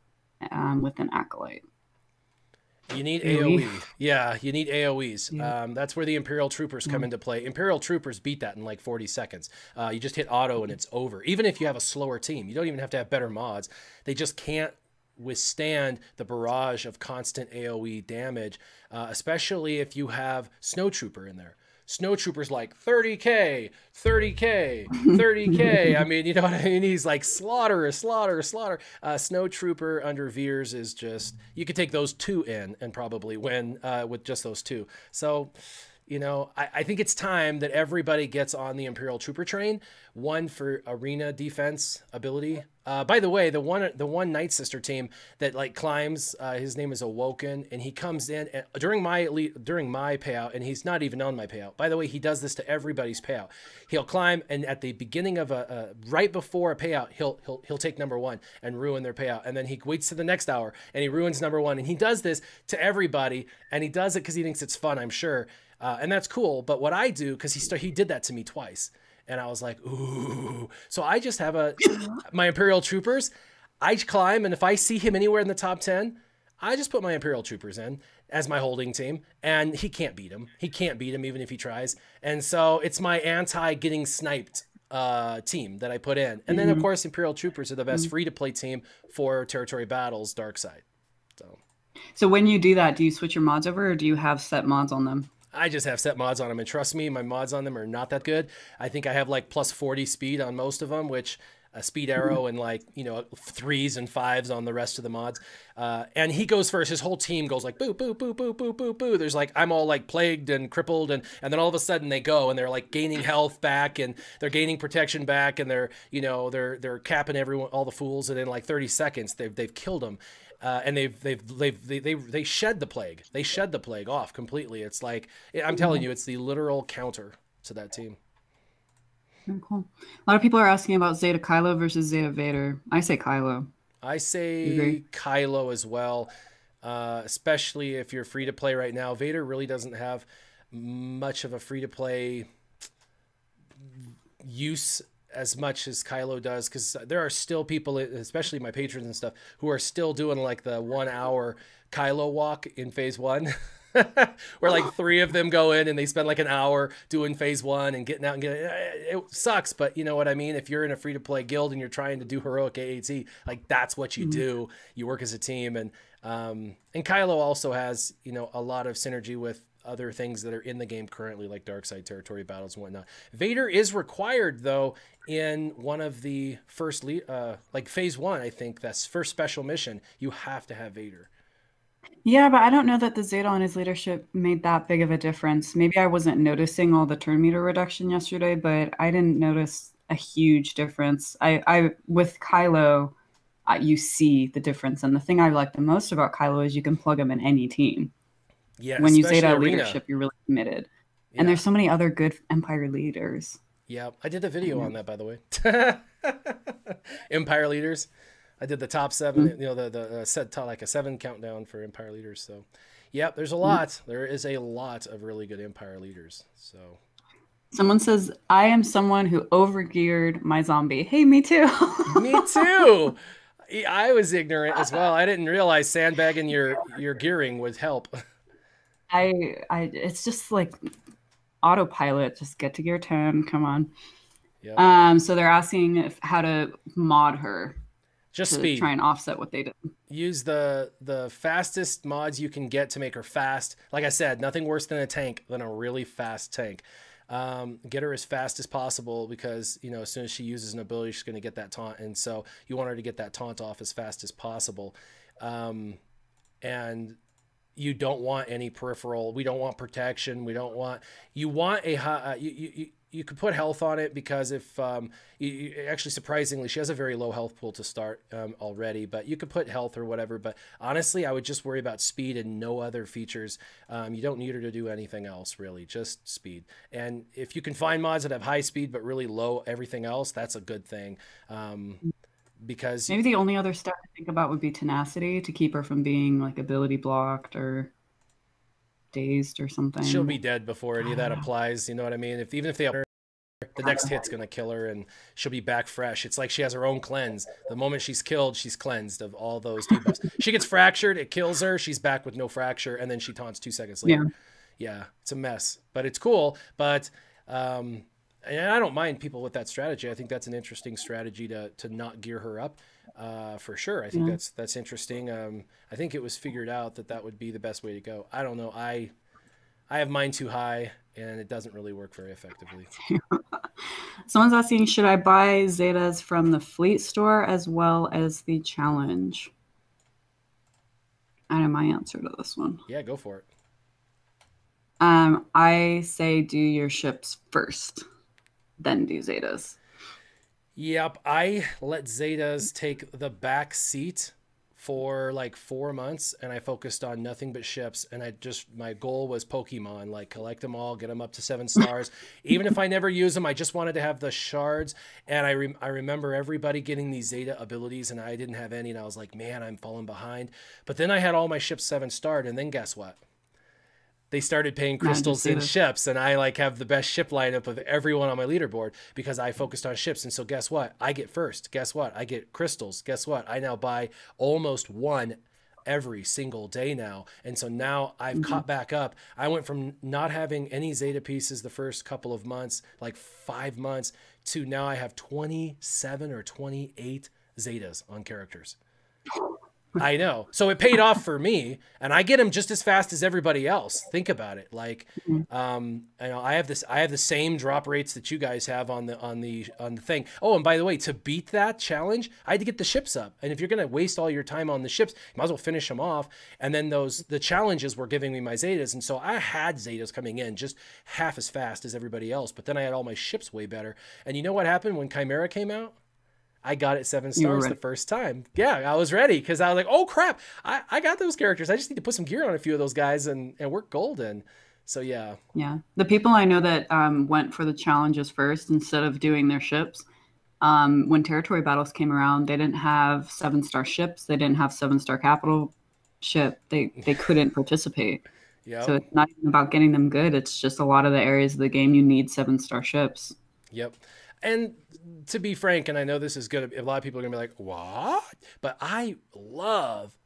with an acolyte. You need AoE. AoE. Yeah, you need AoEs. Yeah. That's where the Imperial Troopers come into play. Imperial Troopers beat that in like 40 seconds. You just hit auto and it's over. Even if you have a slower team, you don't even have to have better mods. They just can't withstand the barrage of constant AoE damage, especially if you have Snow Trooper in there. Snow Trooper's like 30K, 30K, 30K. I mean, you know what I mean? He's like slaughter, slaughter, slaughter. Snow Trooper under Veers is just, you could take those two in and probably win with just those two. So, I think it's time that everybody gets on the Imperial Trooper train. One for arena defense ability. By the way, the one Night Sister team that like climbs, his name is Awoken, and he comes in during my payout, and he's not even on my payout. By the way, he does this to everybody's payout. He'll climb, and at the beginning of right before a payout, he'll take number one and ruin their payout, and then he waits to the next hour and he ruins number one, and he does this to everybody, and he does it because he thinks it's fun, I'm sure. And that's cool. But what I do, because he did that to me twice, and I was like, ooh. So I just have my Imperial Troopers. I climb, and if I see him anywhere in the top 10, I just put my Imperial Troopers in as my holding team, and he can't beat him. He can't beat him even if he tries. And so it's my anti getting sniped team that I put in. And then of Mhm. course Imperial Troopers are the best free to play team for territory battles, dark side. So So when you do that, do you switch your mods over or do you have set mods on them? I just have set mods on them, and trust me, my mods on them are not that good. I think I have like plus 40 speed on most of them, which a speed arrow and like threes and fives on the rest of the mods. And he goes first. His whole team goes like boo boo boo boo boo boo boo. There's like I'm all like plagued and crippled, and then all of a sudden they go and they're like gaining health back and they're gaining protection back, and they're capping everyone, all the fools, and in like 30 seconds they've killed them. And they shed the plague. They shed the plague off completely. It's like I'm telling you, it's the literal counter to that team. Very cool. A lot of people are asking about Zeta Kylo versus Zeta Vader. I say Kylo. I You agree? say Kylo as well, especially if you're free to play right now. Vader really doesn't have much of a free to play use as much as Kylo does, because there are still people, especially my patrons and stuff, who are still doing like the 1 hour Kylo walk in phase one. Where like three of them go in and they spend like an hour doing phase one and getting out and getting it sucks, but you know what I mean. If you're in a free to play guild and you're trying to do heroic AAT, like that's what you do. You work as a team, and Kylo also has a lot of synergy with other things that are in the game currently, like dark side territory battles and whatnot. Vader is required though in one of the first like phase one. I think that's first special mission. You have to have Vader. Yeah, but I don't know that the Zeta on his leadership made that big of a difference. Maybe I wasn't noticing all the turn meter reduction yesterday, but I didn't notice a huge difference. I with Kylo, you see the difference, and the thing I like the most about Kylo is you can plug him in any team. Yeah, When you especially Zeta Arena. leadership, you're really committed. And Yeah. there's so many other good Empire leaders. Yeah, I did the video And on that, by the way. Empire leaders. I did the top seven, mm, the set like a 7 countdown for Empire leaders. So, yeah, there's a yeah. lot. There is a lot of really good Empire leaders. So, Someone says, I am someone who overgeared my zombie. Hey, me too. me too. I was ignorant as well. I didn't realize sandbagging your gearing would help. It's just like autopilot. Just get to gear 10. Come on. Yep. So they're asking how to mod her Just to speed. try and offset what they did. Use the fastest mods you can get to make her fast. Like I said, nothing worse than a tank than a really fast tank. Get her as fast as possible because, you know, as soon as she uses an ability, she's going to get that taunt. And so you want her to get that taunt off as fast as possible. And you don't want any peripheral. We don't want protection. We don't want, you want a high, you could put health on it because if actually surprisingly she has a very low health pool to start already, but you could put health or whatever. But honestly, I would just worry about speed and no other features. You don't need her to do anything else really, just speed. And if you can find mods that have high speed but really low everything else, that's a good thing. Because Maybe the only other step to think about would be tenacity to keep her from being like ability blocked or dazed or she'll something. be dead before any of that applies. You know what I mean? Even if they, the next hit's gonna kill her and she'll be back fresh. It's like she has her own cleanse. The moment she's killed, she's cleansed of all those debuffs. She gets fractured, it kills her, she's back with no fracture, and then she taunts 2 seconds later. Yeah, it's a mess, but it's cool. But and I don't mind people with that strategy. I think that's an interesting strategy to not gear her up, for sure. I think that's interesting. I think it was figured out that that would be the best way to go. I don't know. I have mine too high, and it doesn't really work very effectively. Someone's asking, should I buy Zetas from the Fleet Store as well as the challenge? I know my answer to this one. Yeah, go for it. I say do your ships first, then do Zetas. Yep, I let Zetas take the back seat for like 4 months, and I focused on nothing but ships. And my goal was Pokemon, like collect them all, get them up to 7 stars. Even if I never use them, I just wanted to have the shards. And I remember everybody getting these Zeta abilities, and I didn't have any. And I was like, man, I'm falling behind. But then I had all my ships 7-starred, and then guess what? They started paying crystals in ships, and I like have the best ship lineup of everyone on my leaderboard because I focused on ships. And so guess what? I get first. Guess what? I get crystals. Guess what? I now buy almost one every single day now. And so now I've caught back up. I went from not having any Zeta pieces the first couple of months, like 5 months, to now I have 27 or 28 Zetas on characters. I know. So it paid off for me, and I get them just as fast as everybody else. Think about it. Like, you know, I have the same drop rates that you guys have on the thing. Oh, and by the way, to beat that challenge, I had to get the ships up. And if you're going to waste all your time on the ships, you might as well finish them off. And then the challenges were giving me my Zetas. And so I had Zetas coming in just half as fast as everybody else, but then I had all my ships way better. And you know what happened when Chimera came out? I got it 7 stars the first time. Yeah, I was ready because I was like, oh crap, I got those characters. I just need to put some gear on a few of those guys and work golden. So yeah. Yeah. The people I know that went for the challenges first instead of doing their ships, when territory battles came around, they didn't have 7-star ships. They didn't have 7-star capital ship. They couldn't participate. Yeah. So it's not even about getting them good. It's just a lot of the areas of the game you need 7-star ships. Yep. And to be frank, and I know this is good, a lot of people are gonna be like, what? But I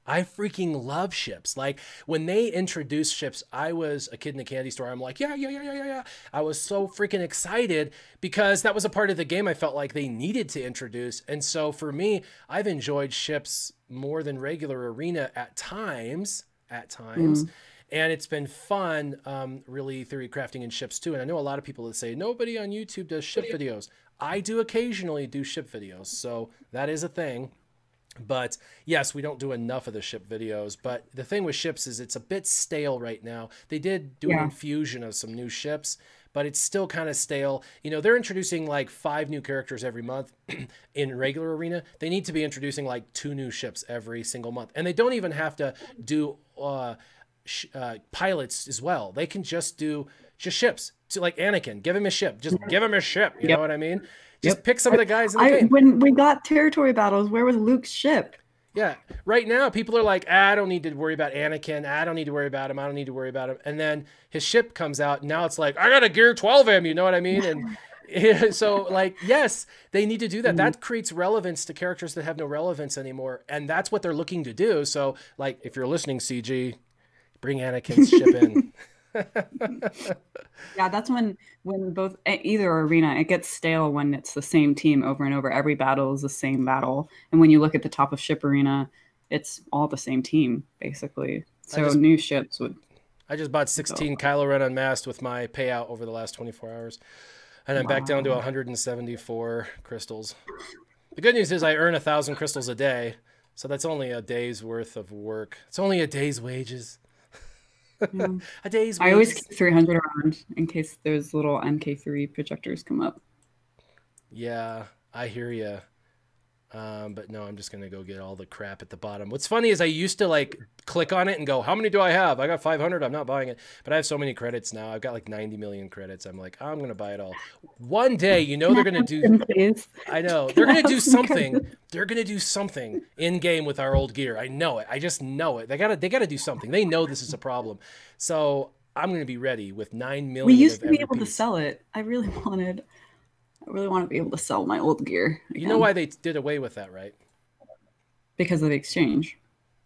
freaking love ships. Like when they introduced ships, I was a kid in a candy store. I'm like, yeah. I was so freaking excited because that was a part of the game I felt like they needed to introduce. And so for me, I've enjoyed ships more than regular arena at times. And it's been fun, really theory crafting in ships too. And I know a lot of people that say nobody on YouTube does ship videos. I do occasionally do ship videos, so that is a thing. But yes, we don't do enough of the ship videos. But the thing with ships is it's a bit stale right now. They did do an infusion of some new ships, but it's still kind of stale. You know, they're introducing like 5 new characters every month in regular arena. They need to be introducing like 2 new ships every single month. And they don't even have to do pilots as well. They can just do just ships. So like Anakin, give him a ship. Just give him a ship. You know what I mean? Just pick some of the guys in the game. When we got territory battles, where was Luke's ship? Yeah. Right now, people are like, I don't need to worry about Anakin. I don't need to worry about him. I don't need to worry about him. And then his ship comes out. And now it's like, I got to gear 12 him. You know what I mean? And so, like, yes, they need to do that. That creates relevance to characters that have no relevance anymore. And that's what they're looking to do. So, like, if you're listening, CG, bring Anakin's ship in. Yeah, that's when both either arena, it gets stale when it's the same team over and over. Every battle is the same battle, and when you look at the top of ship arena, it's all the same team basically. So new ships would. I just bought 16 Kylo Ren Unmasked with my payout over the last 24 hours, and I'm back down to 174 crystals. The good news is I earn 1,000 crystals a day, so that's only a day's worth of work. It's only a day's wages. Yeah. A day's I always keep 300 around in case those little MK3 projectors come up. Yeah, I hear you. But no, I'm just going to go get all the crap at the bottom. What's funny is I used to like click on it and go, how many do I have? I got 500. I'm not buying it. But I have so many credits now. I've got like 90 million credits. I'm like, I'm going to buy it all. One day, you know, they're going to do, I know, they're going to do something. They're going to do something in game with our old gear. I know it. I just know it. They got to do something. They know this is a problem. So I'm going to be ready with 9 million. We used to be able to sell it. I really want to be able to sell my old gear again. You know why they did away with that, right? Because of the exchange.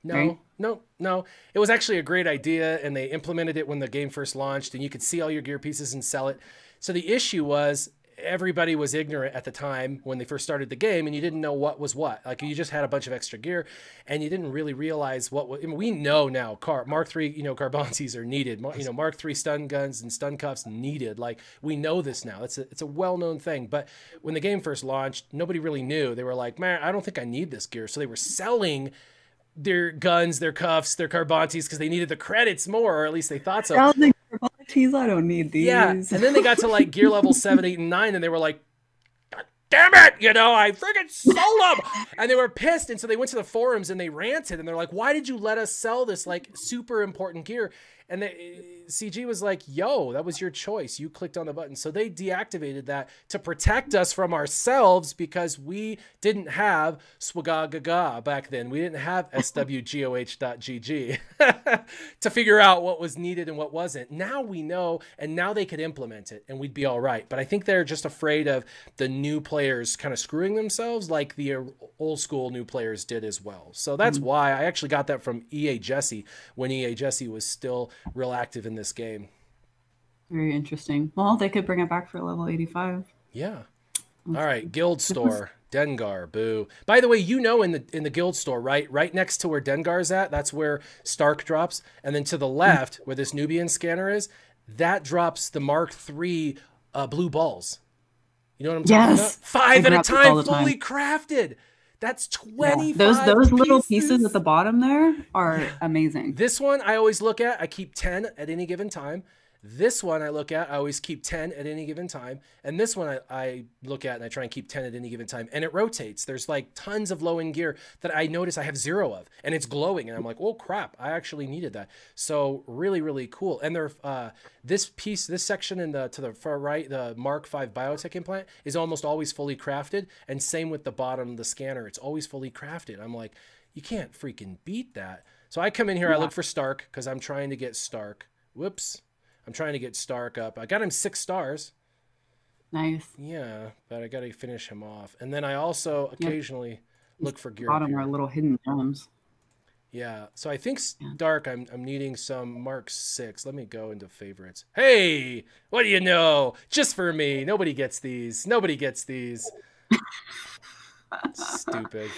No, right? no. It was actually a great idea, and they implemented it when the game first launched, and you could see all your gear pieces and sell it. So the issue was everybody was ignorant at the time when they first started the game, and you didn't know what was what. Like, you just had a bunch of extra gear, and you didn't really realize what was. I mean, we know now, Mark III, Carbanzis are needed. Mark III stun guns and stun cuffs needed. Like, we know this now. It's a well-known thing. But when the game first launched, nobody really knew. They were like, man, I don't think I need this gear. So they were selling their guns, their cuffs, their Carbantis because they needed the credits more, or at least they thought so. I don't need these. Yeah, and then they got to like gear level 7, 8, and 9, and they were like, God damn it, I freaking sold them! And they were pissed, and so they went to the forums and they ranted, and they're like, why did you let us sell this like super important gear? And CG was like, yo, that was your choice. You clicked on the button. So they deactivated that to protect us from ourselves because we didn't have swagagaga back then. We didn't have swgoh.gg to figure out what was needed and what wasn't. Now we know, and now they could implement it and we'd be all right. But I think they're just afraid of the new players kind of screwing themselves like the old school new players did as well. So that's why I actually got that from EA Jesse when EA Jesse was still real active in this game. Very interesting. Well, they could bring it back for level 85. Yeah. All right, Guild Store, Dengar, boo. By the way, in the Guild Store, right next to where Dengar's at, that's where Stark drops, and then to the left where this Nubian scanner is, that drops the Mark III blue balls. You know what I'm talking about? 5 at a time, fully crafted. That's 25 Those little pieces at the bottom there are amazing. This one I always look at. I keep 10 at any given time. This one I look at. I always keep 10 at any given time. And this one I look at and I try and keep 10 at any given time. And it rotates. There's like tons of low-end gear that I notice I have 0 of. And it's glowing. And I'm like, oh, crap. I actually needed that. So really, really cool. And they're, this section to the far right, the Mark V biotech implant is almost always fully crafted. And same with the bottom, the scanner. It's always fully crafted. I'm like, you can't freaking beat that. So I come in here. I look for Stark because I'm trying to get Stark. Whoops. I'm trying to get Stark up. I got him 6 stars. Nice. Yeah, but I got to finish him off. And then I also occasionally look for gear. Bottom are little hidden gems. Yeah, so I think Stark, I'm needing some Mark 6. Let me go into favorites. Hey, what do you know? Just for me. Nobody gets these. Nobody gets these. Stupid.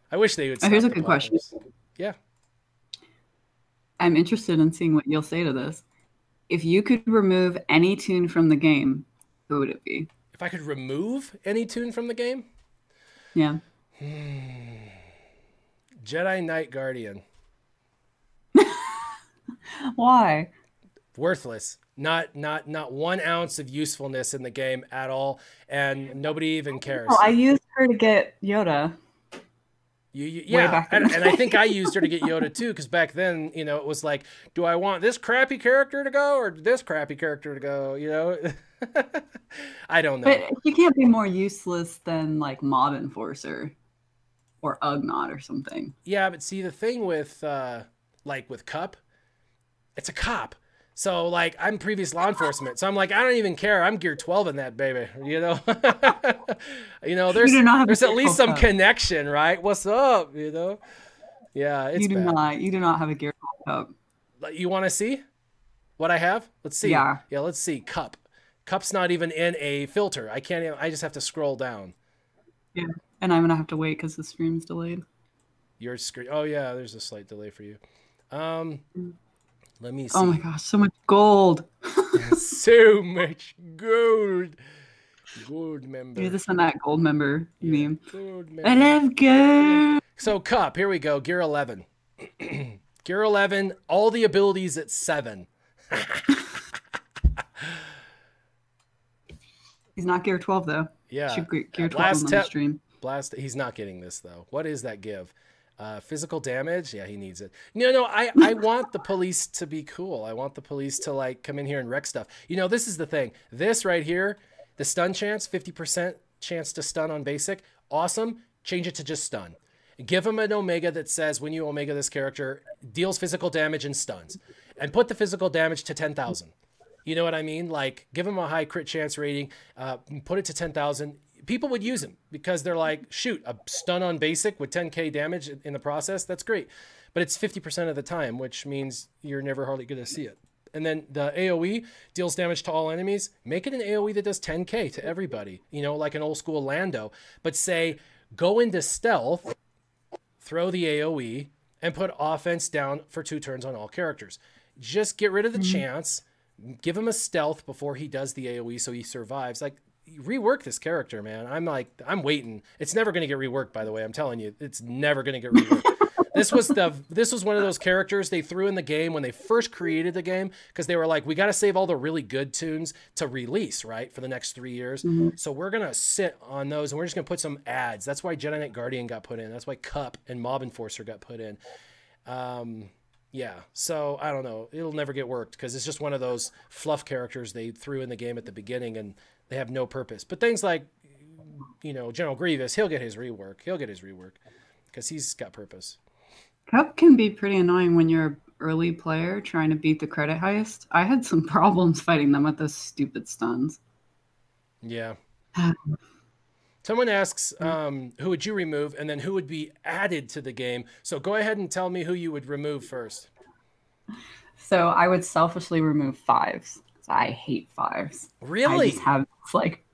I wish they would stop. Here's a good question. Yeah. I'm interested in seeing what you'll say to this. If you could remove any tune from the game, who would it be? If I could remove any tune from the game? Yeah. Jedi Knight Guardian. Why? Worthless. Not 1 ounce of usefulness in the game at all, and nobody even cares. Oh, I used her to get Yoda. way Yeah, back then. and I think I used her to get Yoda too, because back then, you know, it was like, do I want this crappy character to go or this crappy character to go? You know, I don't know. But you can't be more useless than like Mob Enforcer or Ugnaught or something. Yeah, but see the thing with like with Cup, it's a cop. So like I'm previous law enforcement. So I'm like, I don't even care. I'm gear 12 in that baby. You know? You know, there's at least some connection, right? What's up? You know? Yeah, it's bad. You do not have a gear Cup. You want to see what I have? Let's see. Yeah. Yeah, let's see. Cup. Cup's not even in a filter. I can't even, I just have to scroll down. Yeah. And I'm gonna have to wait because the stream's delayed. Your screen. Oh yeah, there's a slight delay for you. Let me see. Oh my gosh, so much gold. So much gold. Gold member. Do this on that gold member meme. Gold member. I love gold. So Cup, here we go. Gear 11. Gear 11, all the abilities at 7. He's not gear 12 though. Yeah. Gear 12 on the stream. Blast. He's not getting this though. What is that give? Physical damage? Yeah, he needs it. No, I want the police to be cool. I want the police to like come in here and wreck stuff. You know, this is the thing. This right here, the stun chance, 50% chance to stun on basic. Awesome. Change it to just stun. Give him an Omega that says when you Omega this character, deals physical damage and stuns. And put the physical damage to 10,000. You know what I mean? Like, give him a high crit chance rating, put it to 10,000. People would use him because they're like, shoot, a stun on basic with 10k damage in the process, that's great. But it's 50% of the time, which means you're never hardly going to see it. And then the AoE deals damage to all enemies. Make it an AoE that does 10k to everybody, you know, like an old school Lando. But say, go into stealth, throw the AoE, and put offense down for 2 turns on all characters. Just get rid of the chance, give him a stealth before he does the AoE so he survives. Like, rework this character, man. I'm waiting. It's never going to get reworked, by the way. I'm telling you, it's never going to get reworked. This was one of those characters they threw in the game when they first created the game, because they were like, we got to save all the really good tunes to release, right, for the next 3 years. So we're going to sit on those and we're just going to put some ads. That's why Jedi Knight Guardian got put in. That's why Cup and Mob Enforcer got put in. Yeah, so I don't know. It'll never get worked because it's just one of those fluff characters they threw in the game at the beginning and they have no purpose. But things like, you know, General Grievous, he'll get his rework. He'll get his rework because he's got purpose. Cup can be pretty annoying when you're an early player trying to beat the credit heist. I had some problems fighting them with those stupid stuns. Yeah. Someone asks, who would you remove and then who would be added to the game? So go ahead and tell me who you would remove first. So I would selfishly remove 5s. I hate 5s. Really? I just have like,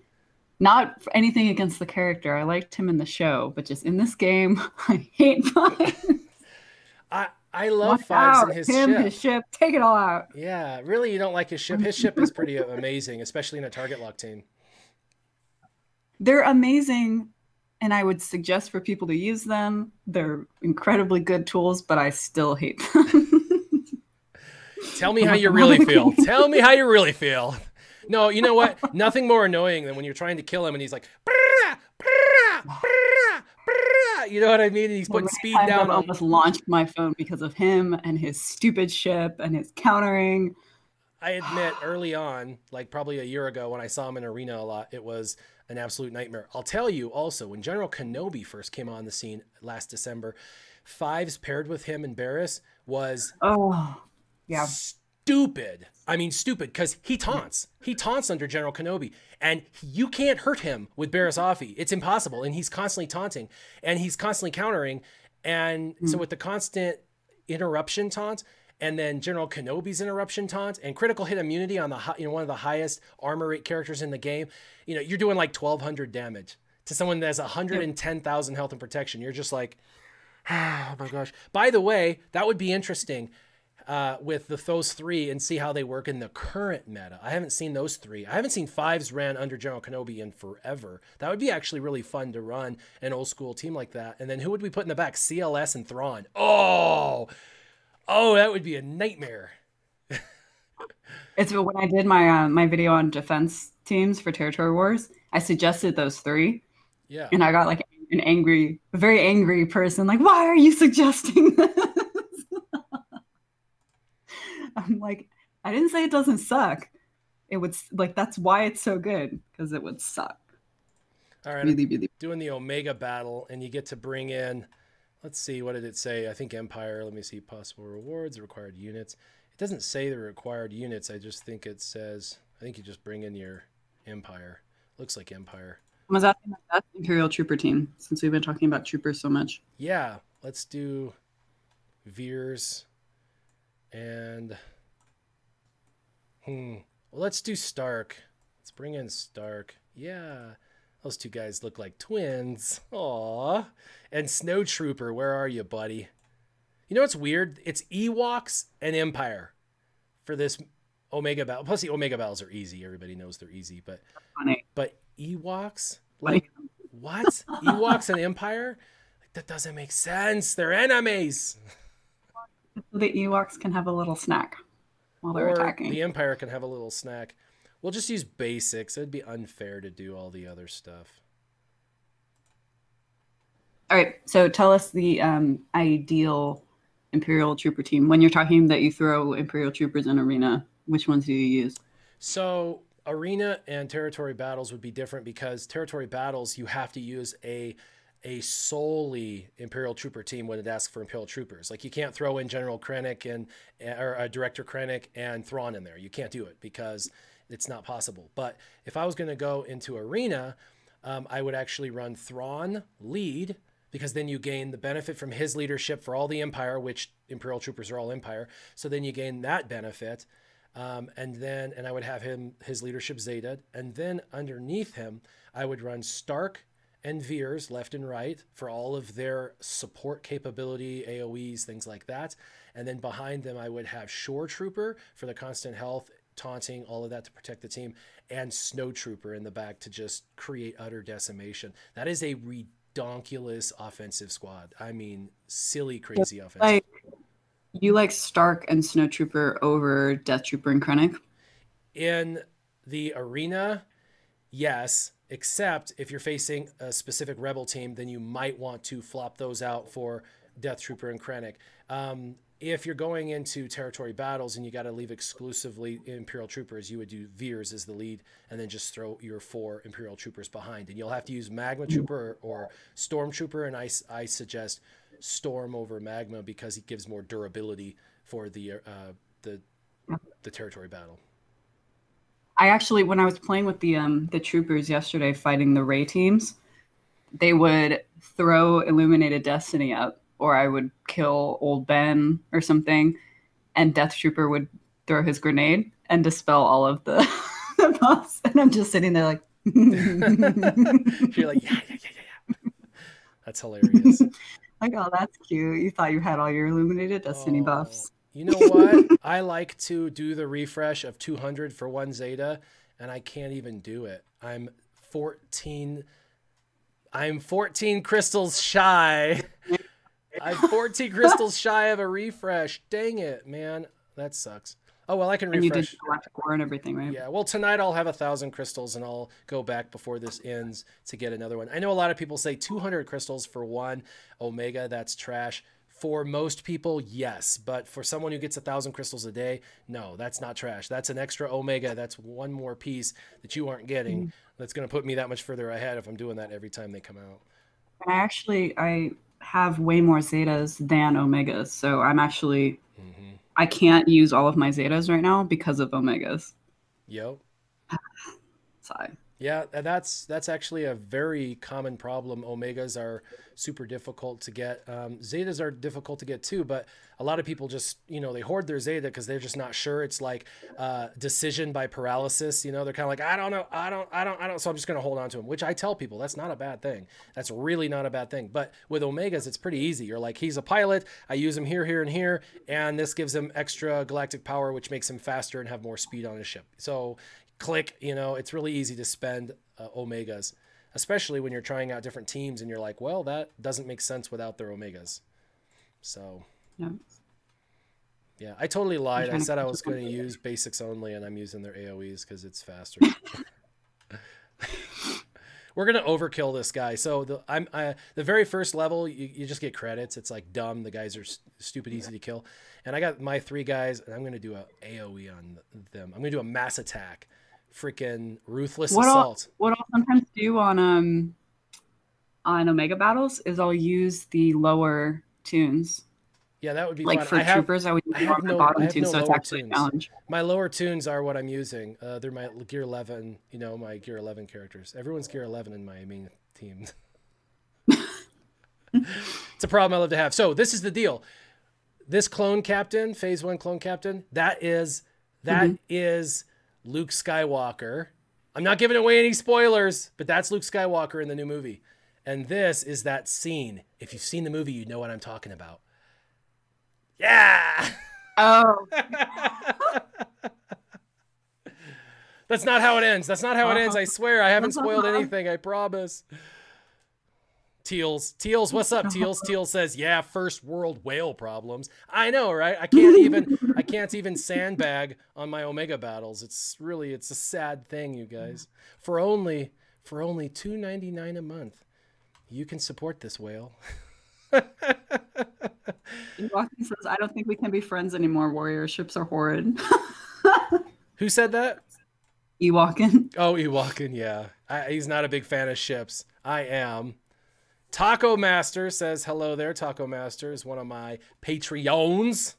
not anything against the character. I liked him in the show, but just in this game, I hate 5s. I love 5s in his ship. His ship, take it all out. Yeah, really, you don't like his ship? His ship is pretty amazing, especially in a target lock team. They're amazing, and I would suggest for people to use them. They're incredibly good tools, but I still hate them. Tell me how you really feel. Tell me how you really feel. No, you know what? Nothing more annoying than when you're trying to kill him and he's like, brrrah, brrrah, brrrah, brrrah. You know what I mean? And he's putting speed down. I almost launched my phone because of him and his stupid ship and his countering. I admit early on, like probably a year ago when I saw him in Arena a lot, it was an absolute nightmare. I'll tell you also, when General Kenobi first came on the scene last December, 5s paired with him and Barriss was stupid. I mean, stupid, because he taunts. He taunts under General Kenobi, and you can't hurt him with Barriss Offee. It's impossible, and he's constantly taunting, and he's constantly countering, and so with the constant interruption taunt, and then General Kenobi's interruption taunt and critical hit immunity on the one of the highest armor rate characters in the game, you know, you're doing like 1,200 damage to someone that has 110,000 health and protection. You're just like, oh my gosh. By the way, that would be interesting with those 3 and see how they work in the current meta. I haven't seen those 3. I haven't seen 5s ran under General Kenobi in forever. That would be actually really fun to run an old school team like that. And then who would we put in the back? CLS and Thrawn. Oh, that would be a nightmare. It's when I did my my video on defense teams for Territory Wars, I suggested those 3. Yeah. And I got like a very angry person, like, why are you suggesting this? I'm like, I didn't say it doesn't suck. It would like that's why it's so good because it would suck. All right, Really, I'm really. doing the Omega battle, and you get to bring in. Let's see, what did it say? I think Empire. Let me see possible rewards, required units. It doesn't say the required units. I just think it says. I think you just bring in your Empire. Looks like Empire. Was asking about that Imperial Trooper team since we've been talking about troopers so much. Yeah, let's do Veers and well, let's do Stark. Let's bring in Stark. Yeah. Those two guys look like twins. Aww. And Snow Trooper, where are you, buddy? You know what's weird? It's Ewoks and Empire for this Omega battle. Plus the Omega battles are easy. Everybody knows they're easy, but Ewoks? Like what? Ewoks and Empire? Like that doesn't make sense. They're enemies. The Ewoks can have a little snack while they're Or attacking. the Empire can have a little snack. We'll just use basics. It'd be unfair to do all the other stuff. All right, so tell us the ideal Imperial Trooper team. When you're talking that you throw Imperial Troopers in Arena, which ones do you use? So Arena and Territory Battles would be different because Territory Battles, you have to use a solely Imperial Trooper team when it asks for Imperial Troopers. Like you can't throw in General Krennic or Director Krennic and Thrawn in there. You can't do it because it's not possible. But if I was going to go into Arena, I would actually run Thrawn lead because then you gain the benefit from his leadership for all the Empire, which Imperial Troopers are all Empire. So then you gain that benefit. And I would have his leadership Zeta. And then underneath him, I would run Stark and Veers left and right for all of their support capability, AoEs, things like that. And then behind them, I would have Shore Trooper for the constant health, taunting, all of that to protect the team, and Snow Trooper in the back to just create utter decimation. That is a redonkulous offensive squad. I mean, silly, crazy offensive. You like Stark and Snow Trooper over Death Trooper and Krennic? In the Arena, yes, except if you're facing a specific Rebel team, then you might want to flop those out for Death Trooper and Krennic. If you're going into Territory Battles and you got to leave exclusively Imperial Troopers, you would do Veers as the lead and then just throw your 4 Imperial Troopers behind. And you'll have to use Magma Trooper or Storm Trooper, and I suggest Storm over Magma because it gives more durability for the Territory Battle. I actually, when I was playing with the troopers yesterday fighting the Rey teams, they would throw Illuminated Destiny up, or I would kill Old Ben or something, and Death Trooper would throw his grenade and dispel all of the buffs. And I'm just sitting there like, you're like, yeah. That's hilarious. Like, oh, that's cute. You thought you had all your Illuminated Destiny buffs. You know what? I like to do the refresh of 200 for 1 Zeta, and I can't even do it. I'm 14 crystals shy. I'm 14 crystals shy of a refresh. Dang it, man. That sucks. Oh, well, I can refresh. And you did Galactic War and everything, right? Yeah, well, tonight I'll have 1,000 crystals, and I'll go back before this ends to get another one. I know a lot of people say 200 crystals for 1 Omega. That's trash. For most people, yes. But for someone who gets 1,000 crystals a day, no, that's not trash. That's an extra Omega. That's one more piece that you aren't getting. That's going to put me that much further ahead if I'm doing that every time they come out. I have way more Zetas than Omegas. So I'm actually, I can't use all of my Zetas right now because of Omegas. Yep. Sorry. Yeah, that's actually a very common problem. Omegas are super difficult to get. Zetas are difficult to get too, but a lot of people just, they hoard their Zeta because they're just not sure. It's like decision by paralysis. They're kind of like, I don't know. So I'm just going to hold on to them, which I tell people that's not a bad thing. That's really not a bad thing. But with Omegas, it's pretty easy. You're like, he's a pilot. I use him here, here, and here. And this gives him extra galactic power, which makes him faster and have more speed on his ship. So click, it's really easy to spend Omegas, especially when you're trying out different teams and you're like, well, that doesn't make sense without their Omegas. So yeah, I totally lied. I said I was going to use basics only, and I'm using their AoEs because it's faster. we're gonna overkill this guy. So the very first level, you just get credits. It's like dumb. The guys are stupid easy to kill, and I got my 3 guys, and I'm gonna do a AOE on them. I'm gonna do a mass attack, freaking ruthless assault. What I'll sometimes do on Omega battles is I'll use the lower tunes. Yeah, that would be like fun. For troopers, I would use on the bottom tunes, so it's actually a challenge. My lower tunes are what I'm using. They're my Gear 11, my Gear 11 characters. Everyone's Gear 11 in my main team. It's a problem I love to have. So this is the deal. This clone captain, Phase 1 clone captain, that is Luke Skywalker. I'm not giving away any spoilers, but that's Luke Skywalker in the new movie. And this is that scene. If you've seen the movie, you know what I'm talking about. Yeah. Oh. That's not how it ends. That's not how it ends. I swear. I haven't spoiled anything. I promise. Teals, what's up, Teals? Teals says, yeah, first world whale problems. I know, right? I can't even sandbag on my Omega battles. It's a sad thing, you guys. For only $2.99 a month, you can support this whale. Ewalkin says, I don't think we can be friends anymore, warrior. Ships are horrid. Who said that? Ewalkin. Oh, Ewalkin, yeah. He's not a big fan of ships. I am. Taco Master says, hello there. Taco Master is one of my Patreons.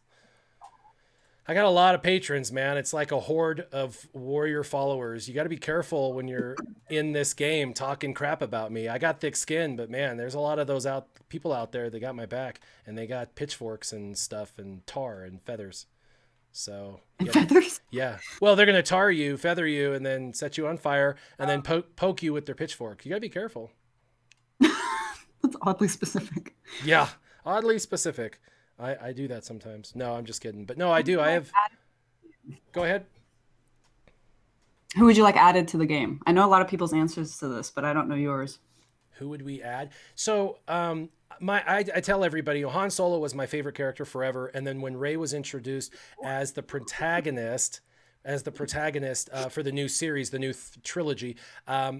I got a lot of patrons, man. It's like a horde of warrior followers. You got to be careful when you're in this game talking crap about me. I got thick skin, but man, there's a lot of those people out there that got my back, and they got pitchforks and stuff and tar and feathers. So feathers? Yeah. Well, they're going to tar you, feather you, and then set you on fire, and then poke you with their pitchfork. You got to be careful. That's oddly specific. Yeah, oddly specific. I do that sometimes. No, I'm just kidding. But no, I do. I have... Go ahead. Who would you like added to the game? I know a lot of people's answers to this, but I don't know yours. Who would we add? So I tell everybody, Han Solo was my favorite character forever. And then when Rey was introduced as the protagonist... for the new series, the new trilogy,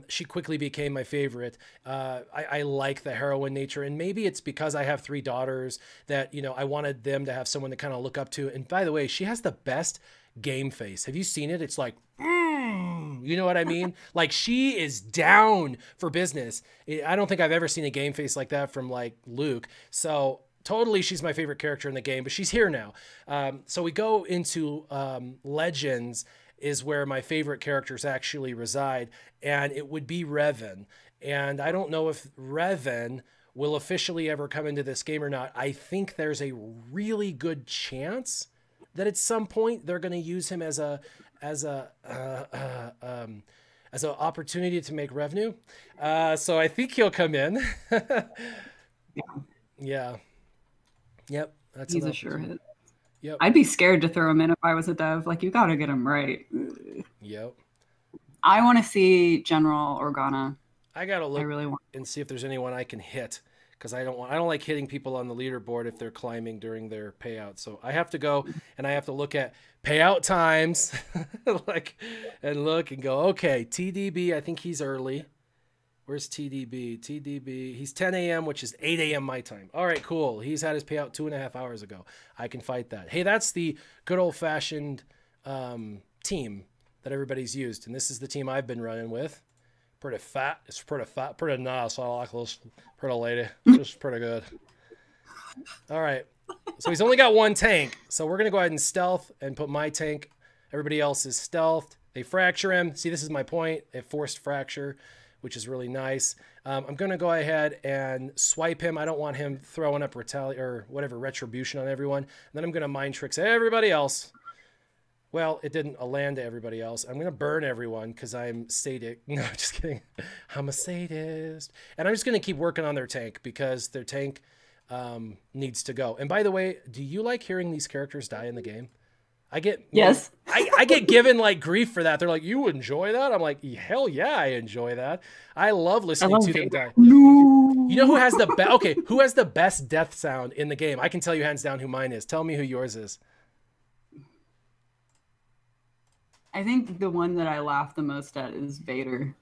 she quickly became my favorite. I like the heroine nature, and maybe it's because I have 3 daughters that, I wanted them to have someone to kind of look up to. And by the way, she has the best game face. Have you seen it? It's like, you know what I mean? Like, she is down for business. I don't think I've ever seen a game face like that from like Luke. So totally, she's my favorite character in the game, but she's here now. So we go into Legends is where my favorite characters actually reside, and it would be Revan. And I don't know if Revan will officially ever come into this game or not. I think there's a really good chance that at some point they're going to use him as an opportunity to make revenue. So I think he'll come in. Yeah. Yep, he's a sure hit. Yep. I'd be scared to throw him in if I was a dev. Like, you got to get him right. Yep. I want to see General Organa. I gotta look and see if there's anyone I can hit, because I don't like hitting people on the leaderboard if they're climbing during their payout. So I have to go and I have to look at payout times, and look and go. Okay, TDB. I think he's early. Where's TDB? TDB. He's 10 a.m., which is 8 a.m. my time. All right, cool. He's had his payout 2.5 hours ago. I can fight that. Hey, that's the good old-fashioned team that everybody's used. And this is the team I've been running with. Pretty fat. It's pretty fat. Pretty nice. I like this. Pretty lady. Just pretty good. All right. So he's only got 1 tank. So we're going to go ahead and stealth and put my tank. Everybody else is stealthed. They fracture him. See, this is my point. A forced fracture, which is really nice. I'm going to go ahead and swipe him. I don't want him throwing up retribution on everyone. And then I'm going to mind tricks everybody else. Well, it didn't land to everybody else. I'm going to burn everyone because I'm sadic. No, just kidding. I'm a sadist. And I'm just going to keep working on their tank because their tank needs to go. And by the way, do you like hearing these characters die in the game? Yes. I get given like grief for that. They're like, you enjoy that? I'm like, hell yeah, I enjoy that. I love listening to them die. No. You know who has the best? Okay, who has the best death sound in the game? I can tell you hands down who mine is. Tell me who yours is. I think the one that I laugh the most at is Vader.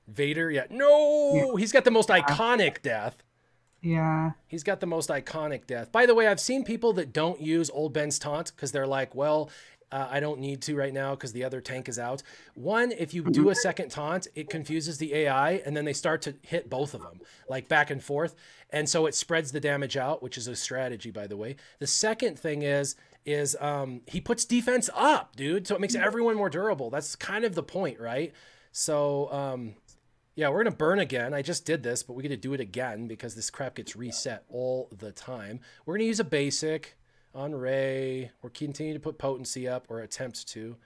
Vader, yeah. No, he's got the most iconic death. Yeah. He's got the most iconic death. By the way, I've seen people that don't use Old Ben's taunt because they're like, well, I don't need to right now because the other tank is out. One, if you do a second taunt, it confuses the AI and then they start to hit both of them, like back and forth. And so it spreads the damage out, which is a strategy, by the way. The second thing is he puts defense up, dude. So it makes everyone more durable. That's kind of the point, right? So, yeah, we're going to burn again. I just did this, but we get to do it again because this crap gets reset all the time. We're going to use a basic on Rey. We're continuing to put potency up, or attempt to.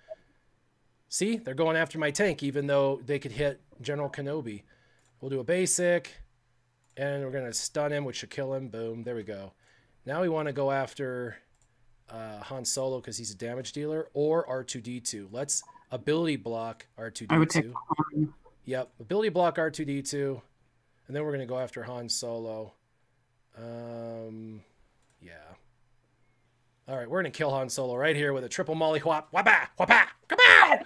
See, they're going after my tank, even though they could hit General Kenobi. We'll do a basic, and we're going to stun him, which should kill him. Boom, there we go. Now we want to go after Han Solo because he's a damage dealer, or R2-D2. Let's ability block R2-D2. I would take Han. Yep, ability block R2-D2, and then we're going to go after Han Solo. Yeah. All right, we're going to kill Han Solo right here with a triple molly whop. Whapa, whapa, kapow!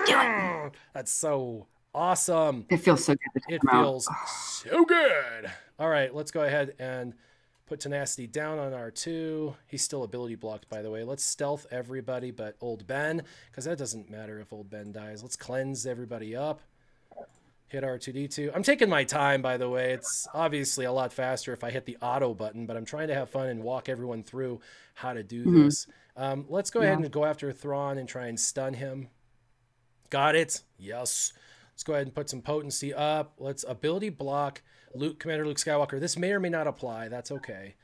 Yeah! That's so awesome. It feels so good to take It him out. feels so good. All right, let's go ahead and put tenacity down on R2. He's still ability blocked, by the way. Let's stealth everybody but Old Ben, because that doesn't matter if Old Ben dies. Let's cleanse everybody up. Hit R2-D2. I'm taking my time, by the way. It's obviously a lot faster if I hit the auto button, but I'm trying to have fun and walk everyone through how to do this. Let's go ahead and go after Thrawn and try and stun him. Got it. Yes. Let's go ahead and put some potency up. Let's ability block Commander Luke Skywalker. This may or may not apply. That's okay.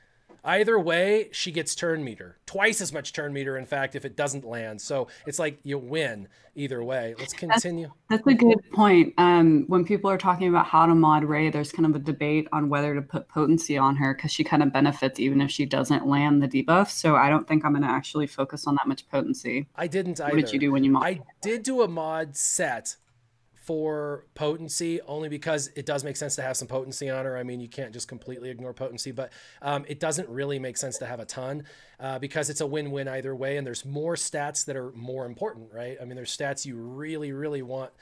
Either way, she gets turn meter. Twice as much turn meter, in fact, if it doesn't land. So it's like you win either way. Let's continue. That's a good point. When people are talking about how to mod Rey, there's kind of a debate on whether to put potency on her because she kind of benefits even if she doesn't land the debuff. So I don't think I'm going to actually focus on that much potency. I didn't either. What did you do when you mod? I did do a mod set for potency only because it does make sense to have some potency on her. I mean, you can't just completely ignore potency, but it doesn't really make sense to have a ton because it's a win-win either way. And there's more stats that are more important, right? I mean, there's stats you really, really want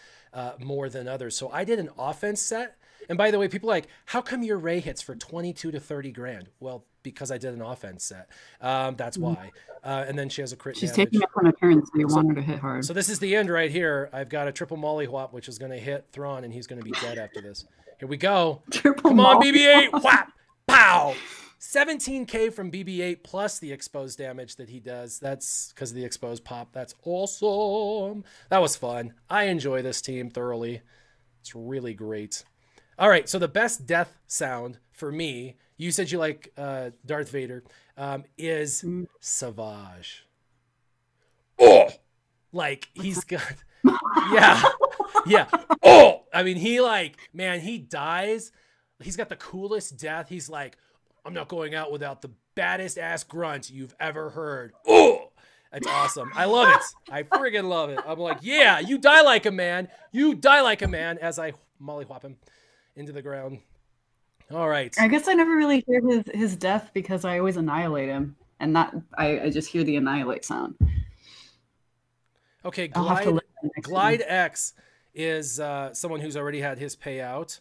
more than others. So I did an offense set. And by the way, people are like, how come your Rey hits for 22 to 30 grand? Well, because I did an offense set. That's why. And then she has a crit She's damage. taking up on a turn, so you want her to hit hard. So this is the end right here. I've got a triple molly whop, which is going to hit Thrawn, and he's going to be dead after this. Here we go. Come on, BB-8. Whap. Pow. 17K from BB-8 plus the exposed damage that he does. That's because of the exposed pop. That's awesome. That was fun. I enjoy this team thoroughly. It's really great. All right, so the best death sound for me, you said you like Darth Vader, is Savage. Oh! Like, he's got... Yeah. Yeah. Oh! I mean, he like... Man, he dies. He's got the coolest death. He's like, I'm not going out without the baddest ass grunt you've ever heard. Oh! That's awesome. I love it. I friggin' love it. I'm like, yeah, you die like a man. You die like a man as I mollywhop him into the ground. All right. I guess I never really hear his death because I always annihilate him. And that I just hear the annihilate sound. Okay, Glide X is someone who's already had his payout.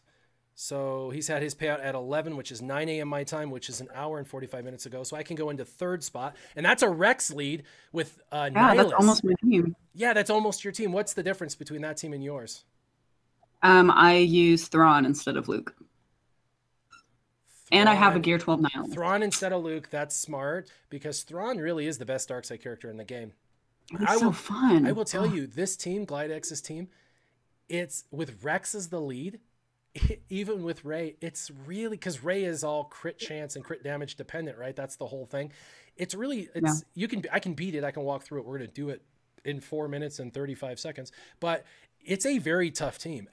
So he's had his payout at 11, which is 9 a.m. my time, which is an hour and 45 minutes ago. So I can go into third spot. And that's a Rex lead with Nihilus. That's almost my team. Yeah, that's almost your team. What's the difference between that team and yours? I use Thrawn instead of Luke. And I have a Gear 12 Nihilus. Thrawn instead of Luke. That's smart because Thrawn really is the best Darkseid character in the game. It's so fun. I will tell you, this team, Glide X's team, it's with Rex as the lead. Even with Rey, it's really because Rey is all crit chance and crit damage dependent, right? That's the whole thing. It's really, I can beat it. I can walk through it. We're going to do it in 4 minutes and 35 seconds, but it's a very tough team,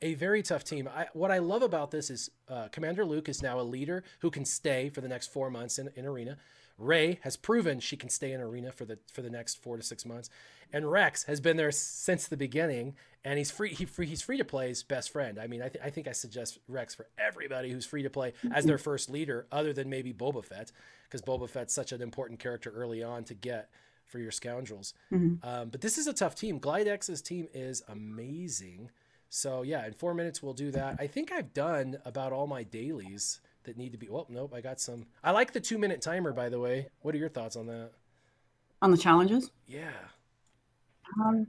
what I love about this is Commander Luke is now a leader who can stay for the next 4 months in Arena. Rey has proven she can stay in Arena for the next 4 to 6 months. And Rex has been there since the beginning, and he's free to play's best friend. I mean, I think I suggest Rex for everybody who's free to play as their first leader, other than maybe Boba Fett, because Boba Fett's such an important character early on to get for your scoundrels. But this is a tough team. Glide X's team is amazing. So yeah, in 4 minutes we'll do that. I think I've done about all my dailies that need to be. Well, nope, I got some. I like the 2 minute timer, by the way. What are your thoughts on that? On the challenges, Yeah. um,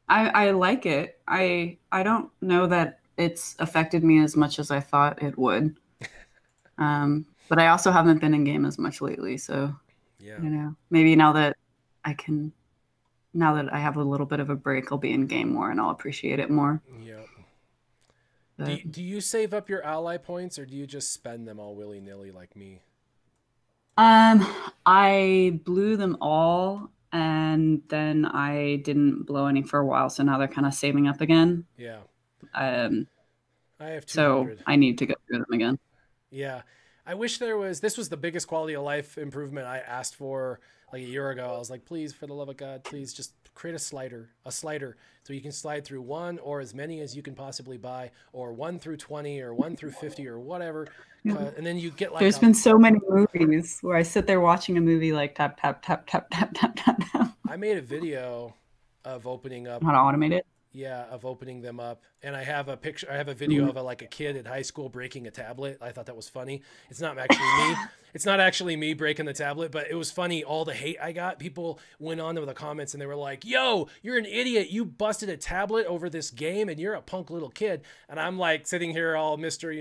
I like it. I don't know that it's affected me as much as I thought it would. But I also haven't been in game as much lately, so Yeah. maybe I can now that I have a little bit of a break, I'll be in game more and I'll appreciate it more. Yeah. But Do you save up your ally points or do you just spend them all willy nilly like me? um, I blew them all and then I didn't blow any for a while, so now they're kind of saving up again. Yeah. Um, I have so 200. I need to go through them again. Yeah. I wish this was the biggest quality of life improvement I asked for like a year ago. I was like, please, for the love of God, please just create a slider so you can slide through one or as many as you can possibly buy, or 1 through 20 or 1 through 50 or whatever. And then you get like, There's been so many movies where I sit there watching a movie like tap, tap, tap, tap, tap, tap, tap, tap. I made a video of opening up. How to automate it. Yeah, of opening them up. And I have a picture, I have a video of a kid at high school breaking a tablet. I thought that was funny. It's not actually me. It's not actually me breaking the tablet, but it was funny. All the hate I got, people went on to the comments and they were like, yo, you're an idiot. You busted a tablet over this game and you're a punk little kid. And I'm like sitting here all Mr.,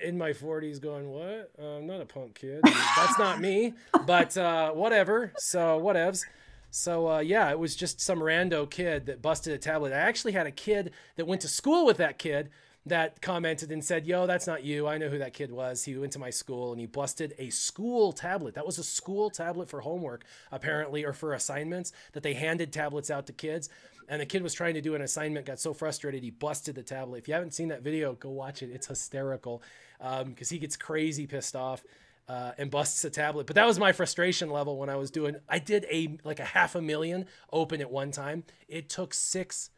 in my 40s going, what? I'm not a punk kid. That's not me, but whatever. So whatevs. So yeah, it was just some rando kid that busted a tablet. I actually had a kid that went to school with that kid that commented and said, yo, that's not you. I know who that kid was. He went to my school and he busted a school tablet. That was a school tablet for homework, apparently, or for assignments, that they handed tablets out to kids. And the kid was trying to do an assignment, got so frustrated, he busted the tablet. If you haven't seen that video, go watch it. It's hysterical because he gets crazy pissed off. And busts a tablet. But that was my frustration level when I did a 500,000 open at one time. It took 6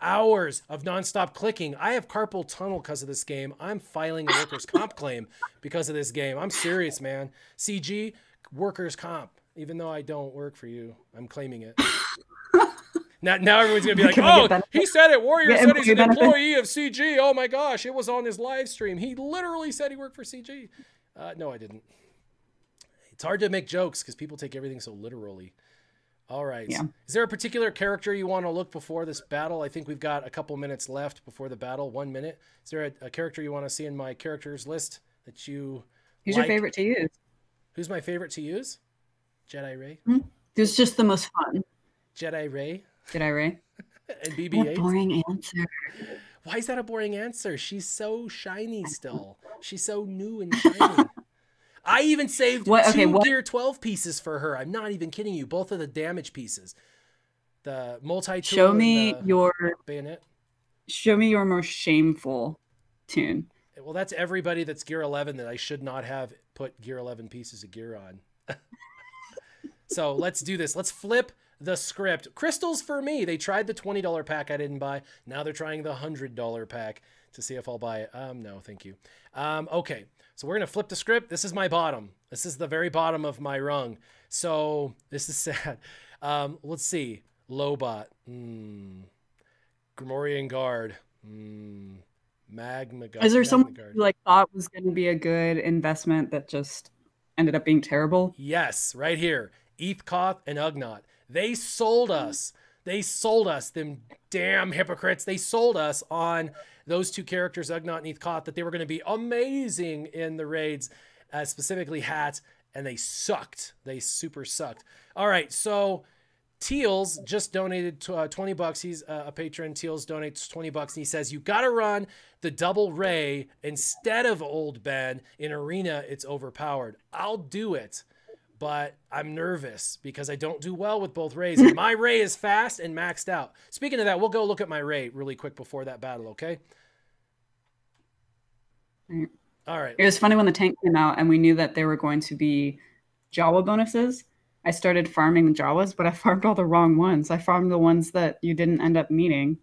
hours of nonstop clicking. I have carpal tunnel because of this game. I'm filing a workers' comp claim because of this game. I'm serious, man. CG, workers' comp. Even though I don't work for you, I'm claiming it. Now everyone's going to be like, oh, he said it. Warrior said he's an employee of CG. Oh my gosh, it was on his live stream. He literally said he worked for CG. No, I didn't. It's hard to make jokes because people take everything so literally. All right. Yeah. Is there a particular character you want to look before this battle? I think we've got a couple minutes left before the battle. 1 minute. Is there a character you want to see in my characters list that you Who's your favorite to use? Who's my favorite to use? Jedi Ray. Mm-hmm. Who's just the most fun? Jedi Ray. Jedi Ray. And BB-8. What a boring answer. Why is that a boring answer? She's so shiny still. She's so new and shiny. I even saved two Gear 12 pieces for her. I'm not even kidding you. Both of the damage pieces. The multi-tool. Show me your bayonet. Show me your most shameful tune. Well, that's everybody that's Gear 11 that I should not have put Gear 11 pieces of gear on. So let's do this. Let's flip the script. Crystals for me. They tried the $20 pack I didn't buy. Now they're trying the $100 pack to see if I'll buy it. No, thank you. Okay, so we're going to flip the script. This is my bottom. This is the very bottom of my rung. So this is sad. Let's see. Lobot. Grimorian Guard. Magma Guard. Is there someone you thought was going to be a good investment that just ended up being terrible? Yes, right here. Ethkoth and Ugnaught. They sold us. They sold us, them damn hypocrites. They sold us on those two characters, Ugnaught and Ethkoth, that they were going to be amazing in the raids, specifically Hat, and they sucked. They super sucked. All right, so Teals just donated $20. He's a patron. Teals donates $20, and he says, you got to run the double Ray instead of Old Ben. In Arena, it's overpowered. I'll do it. But I'm nervous because I don't do well with both Rays. And my Ray is fast and maxed out. Speaking of that, we'll go look at my Ray really quick before that battle, okay? All right. It was funny when the tank came out and we knew that there were going to be Jawa bonuses. I started farming the Jawas, but I farmed all the wrong ones. I farmed the ones that you didn't end up needing,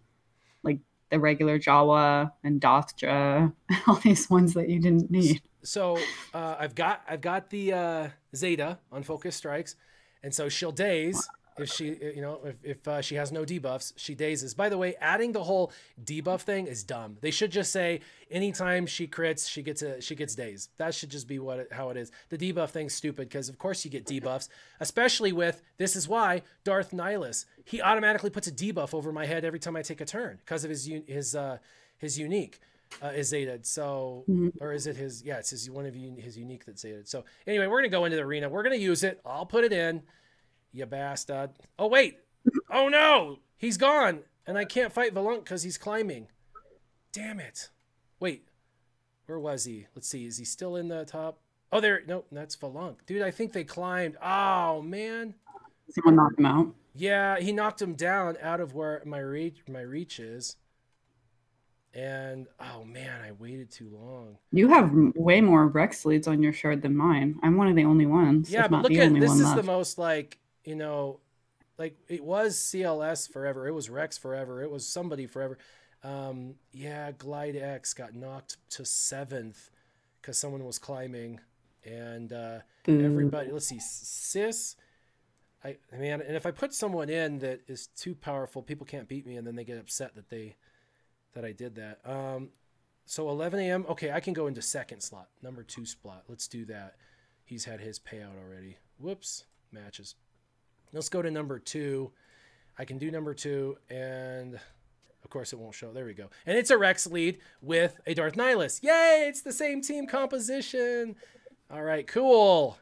like the regular Jawa and Dothja, all these ones that you didn't need. So I've got the Zeta on Focus Strikes, and so she'll daze, if she, you know, if she has no debuffs, she dazes. By the way, adding the whole debuff thing is dumb. They should just say anytime she crits, she gets dazed. That should just be how it is. The debuff thing's stupid because of course you get debuffs, especially with this is why Darth Nihilus, he automatically puts a debuff over my head every time I take a turn because of his unique. Is Zeta. So, or is it his? Yeah, it's his his unique that's Zeta. So anyway, we're gonna go into the arena. We're gonna use it. I'll put it in. You bastard. Oh, wait. Oh, no. He's gone. And I can't fight Valunk because he's climbing. Damn it. Wait. Where was he? Let's see. Is he still in the top? Oh, there. No, that's Valunk. Dude, I think they climbed. Oh, man. Someone knocked him out. Yeah, he knocked him down out of where my reach is. And, oh, man, I waited too long. You have way more Rex leads on your shard than mine. I'm one of the only ones. Yeah, but look at this is the most, like, you know, like it was CLS forever. It was Rex forever. It was somebody forever. Yeah, Glide X got knocked to 7th because someone was climbing. And everybody, let's see, Sis. I mean, and if I put someone in that is too powerful, people can't beat me, and then they get upset that I did that. So 11 a.m. Okay, I can go into second slot, number 2 slot. Let's do that. He's had his payout already. Whoops, matches. Let's go to number 2. I can do number 2, and of course it won't show. There we go. And it's a Rex lead with a Darth Nihilus. Yay, it's the same team composition. All right, cool.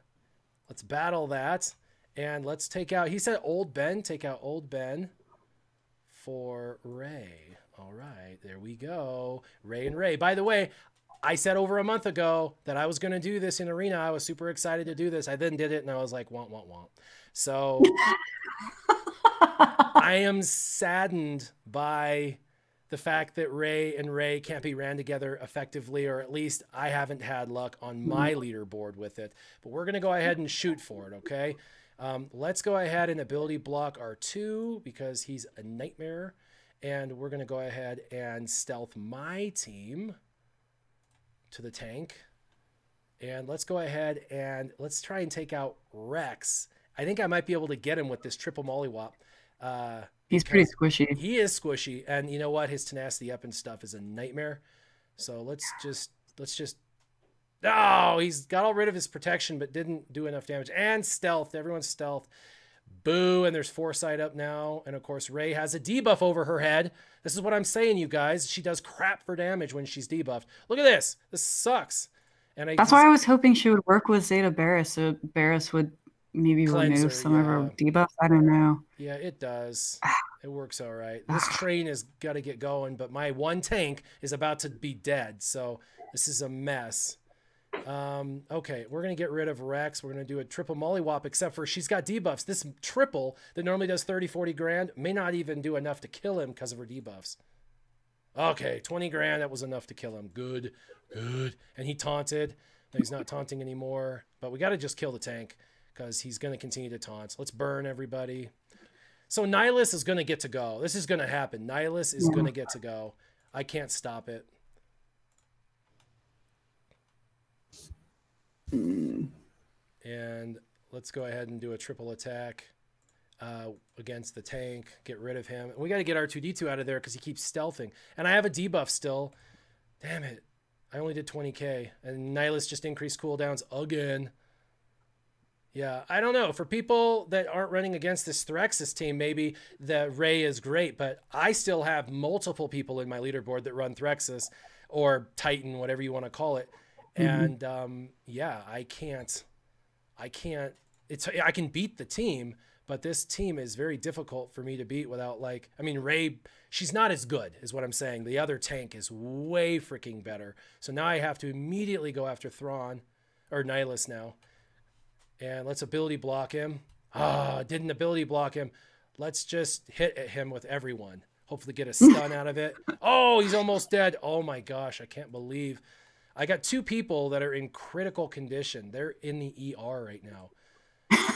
Let's battle that. And let's take out, he said Old Ben. Take out Old Ben for Ray. All right, there we go. Ray and Ray. By the way, I said over a month ago that I was going to do this in Arena. I was super excited to do this. I then did it, and I was like, womp, womp, womp. So I am saddened by the fact that Ray and Ray can't be ran together effectively, or at least I haven't had luck on my leaderboard with it. But we're going to go ahead and shoot for it, okay? Let's go ahead and ability block R2 because he's a nightmare. And we're going to go ahead and stealth my team to the tank. And let's go ahead and let's try and take out Rex. I think I might be able to get him with this triple mollywop. He's pretty squishy. He is squishy. And you know what? His tenacity up and stuff is a nightmare. So let's just, oh, he's got all rid of his protection, but didn't do enough damage. And stealth. Everyone's stealth. Boo, and there's Foresight up now. And of course, Ray has a debuff over her head. This is what I'm saying, you guys. She does crap for damage when she's debuffed. Look at this. This sucks. And that's why I was hoping she would work with Zeta Barris, so Barris would maybe remove some of her debuffs. I don't know. Yeah, it does. It works all right. This train has got to get going, but my one tank is about to be dead, so this is a mess. Okay, we're going to get rid of Rex. We're going to do a triple mollywop, except for she's got debuffs. This triple that normally does 30, 40 grand may not even do enough to kill him because of her debuffs. Okay, 20 grand, that was enough to kill him. Good, good. And he taunted. No, he's not taunting anymore, but we got to just kill the tank because he's going to continue to taunt. Let's burn everybody. So Nihilus is going to get to go. This is going to happen. Nihilus is going to get to go. I can't stop it. And let's go ahead and do a triple attack against the tank. Get rid of him. And we got to get R2-D2 out of there because he keeps stealthing. And I have a debuff still. Damn it. I only did 20k. And Nihilus just increased cooldowns again. Yeah, I don't know. For people that aren't running against this Thyrexis team, maybe the Ray is great. But I still have multiple people in my leaderboard that run Thyrexis or Titan, whatever you want to call it. And yeah, I can't, I can beat the team, but this team is very difficult for me to beat without, like, I mean, Ray, she's not as good is what I'm saying. The other tank is way freaking better. So now I have to immediately go after Thrawn or Nihilus now. And let's ability block him. Didn't ability block him. Let's just hit at him with everyone. Hopefully get a stun out of it. Oh, he's almost dead. Oh my gosh, I can't believe. I got 2 people that are in critical condition. They're in the ER right now.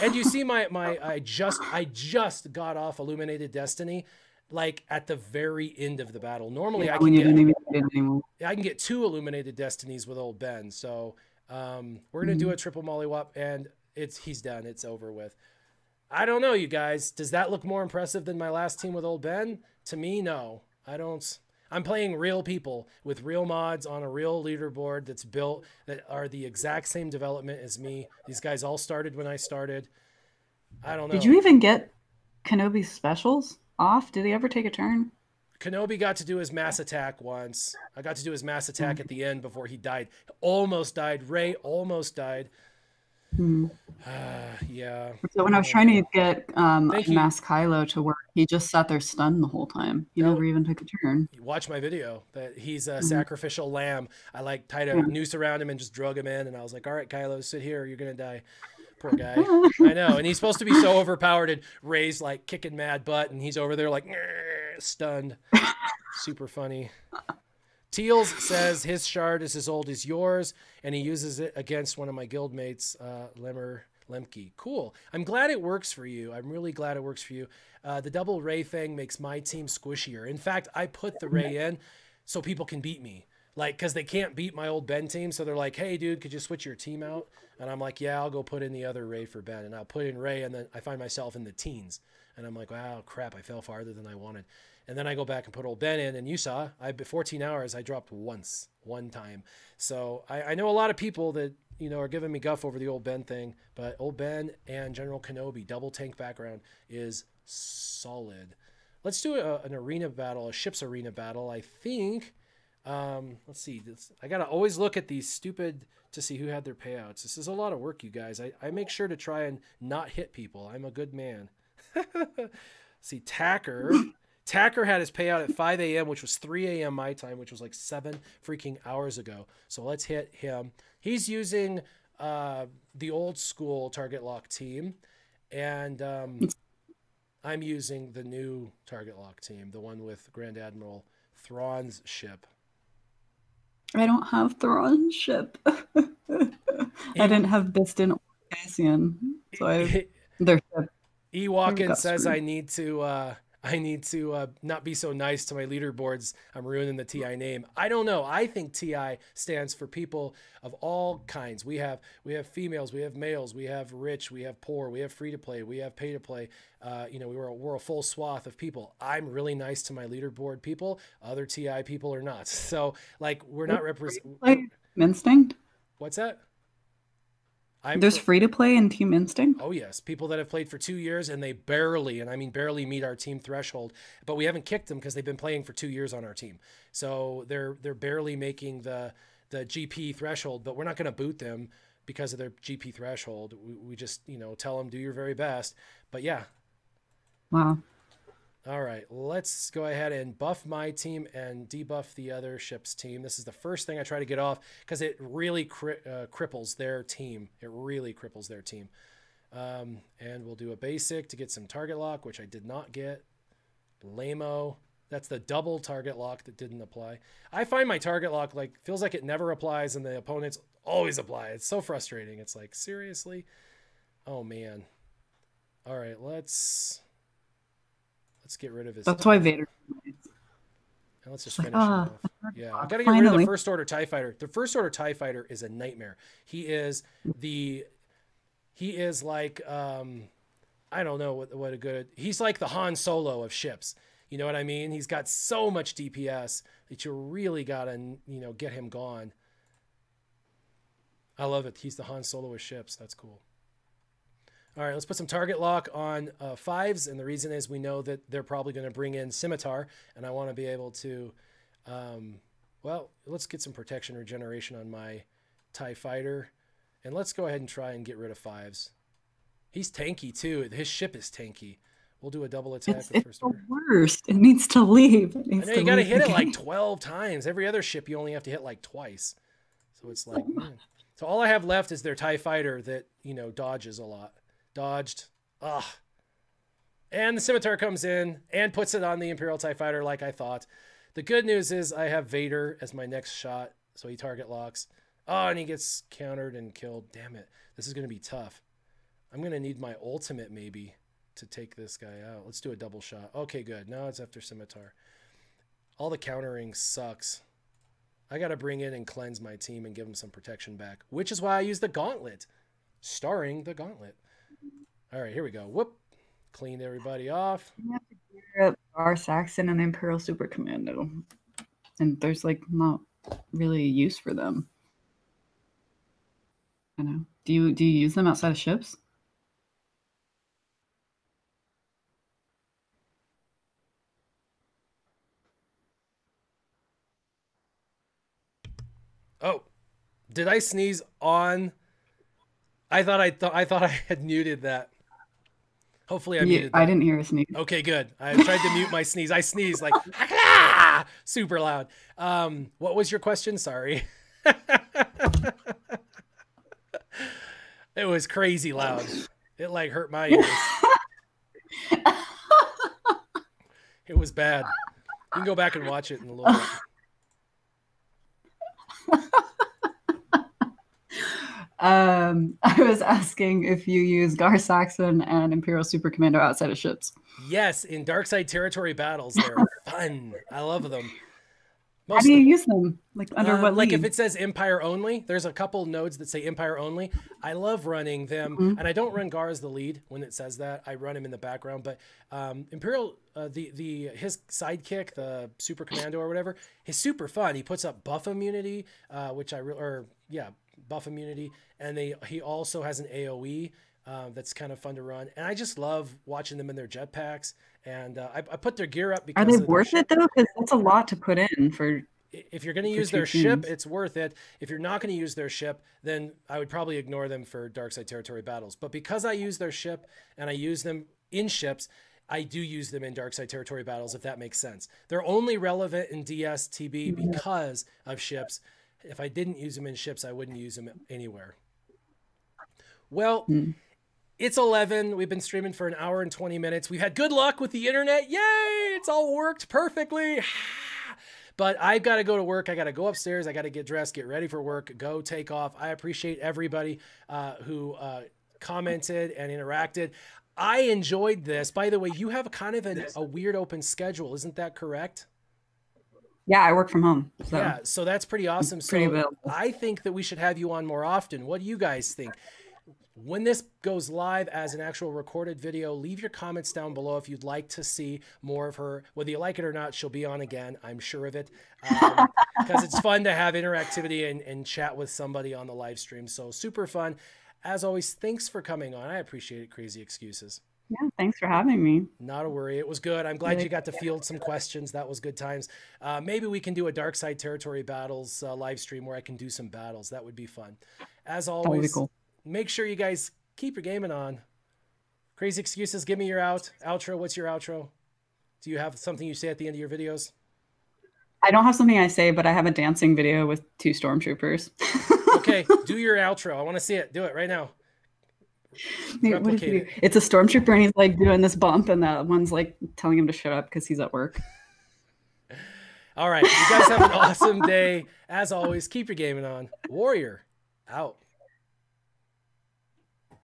And you see I just got off Illuminated Destiny, like at the very end of the battle. Normally I can get 2 Illuminated Destinies with Old Ben. So we're gonna do a triple mollywop, and he's done. It's over with. I don't know, you guys. Does that look more impressive than my last team with Old Ben? To me, no. I don't. I'm playing real people with real mods on a real leaderboard that's built that are the exact same development as me. These guys all started when I started. I don't Did know. you even get Kenobi's specials off? Did he ever take a turn? Kenobi got to do his mass attack once. I got to do his mass attack Mm. at the end before he died. Almost died. Ray almost died. Mm. Yeah. So when I was trying to get Thank you. Mask Kylo to work, he just sat there stunned the whole time. He No, never even took a turn. watch my video that he's a Mhm. sacrificial lamb. I like tied a Yeah. noose around him and just drug him in. And I was like, all right, Kylo, sit here. You're going to die. Poor guy. I know. And he's supposed to be so overpowered and Ray's like kicking mad butt. And he's over there like stunned. Super funny. Teals says his shard is as old as yours, and he uses it against one of my guildmates, Lemke. Cool. I'm glad it works for you. I'm really glad it works for you. The double Ray thing makes my team squishier. In fact, I put the Ray in so people can beat me. Like, because they can't beat my old Ben team. So they're like, hey, dude, could you switch your team out? And I'm like, yeah, I'll go put in the other Ray for Ben. And I'll put in Ray, and then I find myself in the teens. And I'm like, wow, crap, I fell farther than I wanted. And then I go back and put old Ben in, and you saw, 14 hours, I dropped one time. So I know a lot of people that, you know, are giving me guff over the old Ben thing, but old Ben and General Kenobi, double tank background, is solid. Let's do an arena battle, a ship's arena battle. I think, let's see, I got to always look at these stupid to see who had their payouts. This is a lot of work, you guys. I make sure to try and not hit people. I'm a good man. See, Tacker. Tacker had his payout at 5 a.m., which was 3 a.m. my time, which was like 7 freaking hours ago. So let's hit him. He's using the old school target lock team, and I'm using the new target lock team, the one with Grand Admiral Thrawn's ship. I don't have Thrawn's ship. I didn't have Biston or Cassian, so their ship. Ewalkin says I need to not be so nice to my leaderboards. I'm ruining the TI name. I don't know. I think TI stands for people of all kinds. We have females, we have males, we have rich, we have poor, we have free to play, we have pay to play. You know, we're a full swath of people. I'm really nice to my leaderboard people. Other TI people are not. So like we're not represent. Instinct. What's that? There's free to play in Team Instinct. Oh yes, people that have played for 2 years and they barely, and I mean barely, meet our team threshold. But we haven't kicked them because they've been playing for 2 years on our team. So they're barely making the GP threshold. But we're not going to boot them because of their GP threshold. We just tell them do your very best. But yeah. Wow. All right, let's go ahead and buff my team and debuff the other ship's team. This is the first thing I try to get off because it really cripples their team. It really cripples their team. And we'll do a basic to get some target lock, which I did not get. Lame-o. That's the double target lock that didn't apply. I find my target lock feels like it never applies and the opponents always apply. It's so frustrating. It's like, seriously? Oh, man. All right, let's get rid of his. That's why Vader. And let's just finish him off. Yeah, I gotta get rid of the First Order TIE Fighter. The First Order TIE Fighter is a nightmare. He is like I don't know what a good. He's like the Han Solo of ships. You know what I mean? He's got so much DPS that you really gotta get him gone. I love it. He's the Han Solo of ships. That's cool. All right, let's put some target lock on 5s, and the reason is we know that they're probably going to bring in Scimitar, and I want to be able to, well, let's get some protection regeneration on my TIE Fighter, and let's go ahead and try and get rid of 5s. He's tanky, too. His ship is tanky. We'll do a double attack with First Order. It's the worst. It needs to leave. I know, you got to hit it like 12 times. Every other ship, you only have to hit like twice. So it's like, man. So all I have left is their TIE Fighter that, dodges a lot. Dodged. And the Scimitar comes in and puts it on the Imperial TIE Fighter like I thought. The good news is I have Vader as my next shot, so he target locks. Oh, and he gets countered and killed. Damn it. This is going to be tough. I'm going to need my ultimate maybe to take this guy out. Let's do a double shot. Okay, good. Now it's after Scimitar. All the countering sucks. I got to bring in and cleanse my team and give them some protection back, which is why I use the Gauntlet, starring the Gauntlet. All right, here we go. Whoop. Cleaned everybody off. You have to gear up Gar Saxon and Imperial Super Commando. And there's like not really a use for them. I know. Do you use them outside of ships? Oh, did I sneeze on? I thought I had muted that. Hopefully I muted that. I didn't hear a sneeze. Okay, good. I tried to mute my sneeze. I sneezed like super loud. What was your question? Sorry. It was crazy loud. It like hurt my ears. It was bad. You can go back and watch it in a little bit. I was asking if you use Gar Saxon and Imperial Super Commando outside of ships. Yes, in Darkside Territory battles, they're fun. I love them. How do you use them? Like under what like lead? if it says Empire only, there's a couple nodes that say Empire only. I love running them, and I don't run Gar as the lead when it says that. I run him in the background, but Imperial, his sidekick, the Super Commando or whatever, is super fun. He puts up buff immunity, buff immunity, and he also has an AOE. That's kind of fun to run, and I just love watching them in their jetpacks. And I put their gear up because are they worth it though? Because that's a lot to put in for. If you're going to use their ship, it's worth it. If you're not going to use their ship, then I would probably ignore them for Darkside Territory battles. But because I use their ship and I use them in ships, I do use them in Darkside Territory battles, if that makes sense. They're only relevant in DSTB because of ships. If I didn't use them in ships, I wouldn't use them anywhere. Well, it's 11. We've been streaming for an hour and 20 minutes. We've had good luck with the internet. Yay! It's all worked perfectly. But I've got to go to work. I got to go upstairs. I got to get dressed, get ready for work, go take off. I appreciate everybody who commented and interacted. I enjoyed this. By the way, you have kind of a weird open schedule. Isn't that correct? Yeah, I work from home. So. Yeah, so that's pretty awesome. So I think that we should have you on more often. What do you guys think? When this goes live as an actual recorded video, leave your comments down below if you'd like to see more of her. Whether you like it or not, she'll be on again. I'm sure of it. Because it's fun to have interactivity and chat with somebody on the live stream. So super fun. As always, thanks for coming on. I appreciate it, Crazy Excuses. Yeah, thanks for having me. Not a worry. It was good. I'm glad you got to field some questions. That was good times. Maybe we can do a Darkside Territory Battles live stream where I can do some battles. That would be fun. As always. That would be cool. Make sure you guys keep your gaming on. Crazy Excuses, give me your outro. What's your outro? Do you have something you say at the end of your videos? I don't have something I say, but I have a dancing video with 2 stormtroopers. Okay, do your outro. I want to see it. Do it right now. Replicate it. It's a stormtrooper and he's like doing this bump and that one's like telling him to shut up because he's at work. All right, you guys have an awesome day. As always, keep your gaming on. Warrior, out.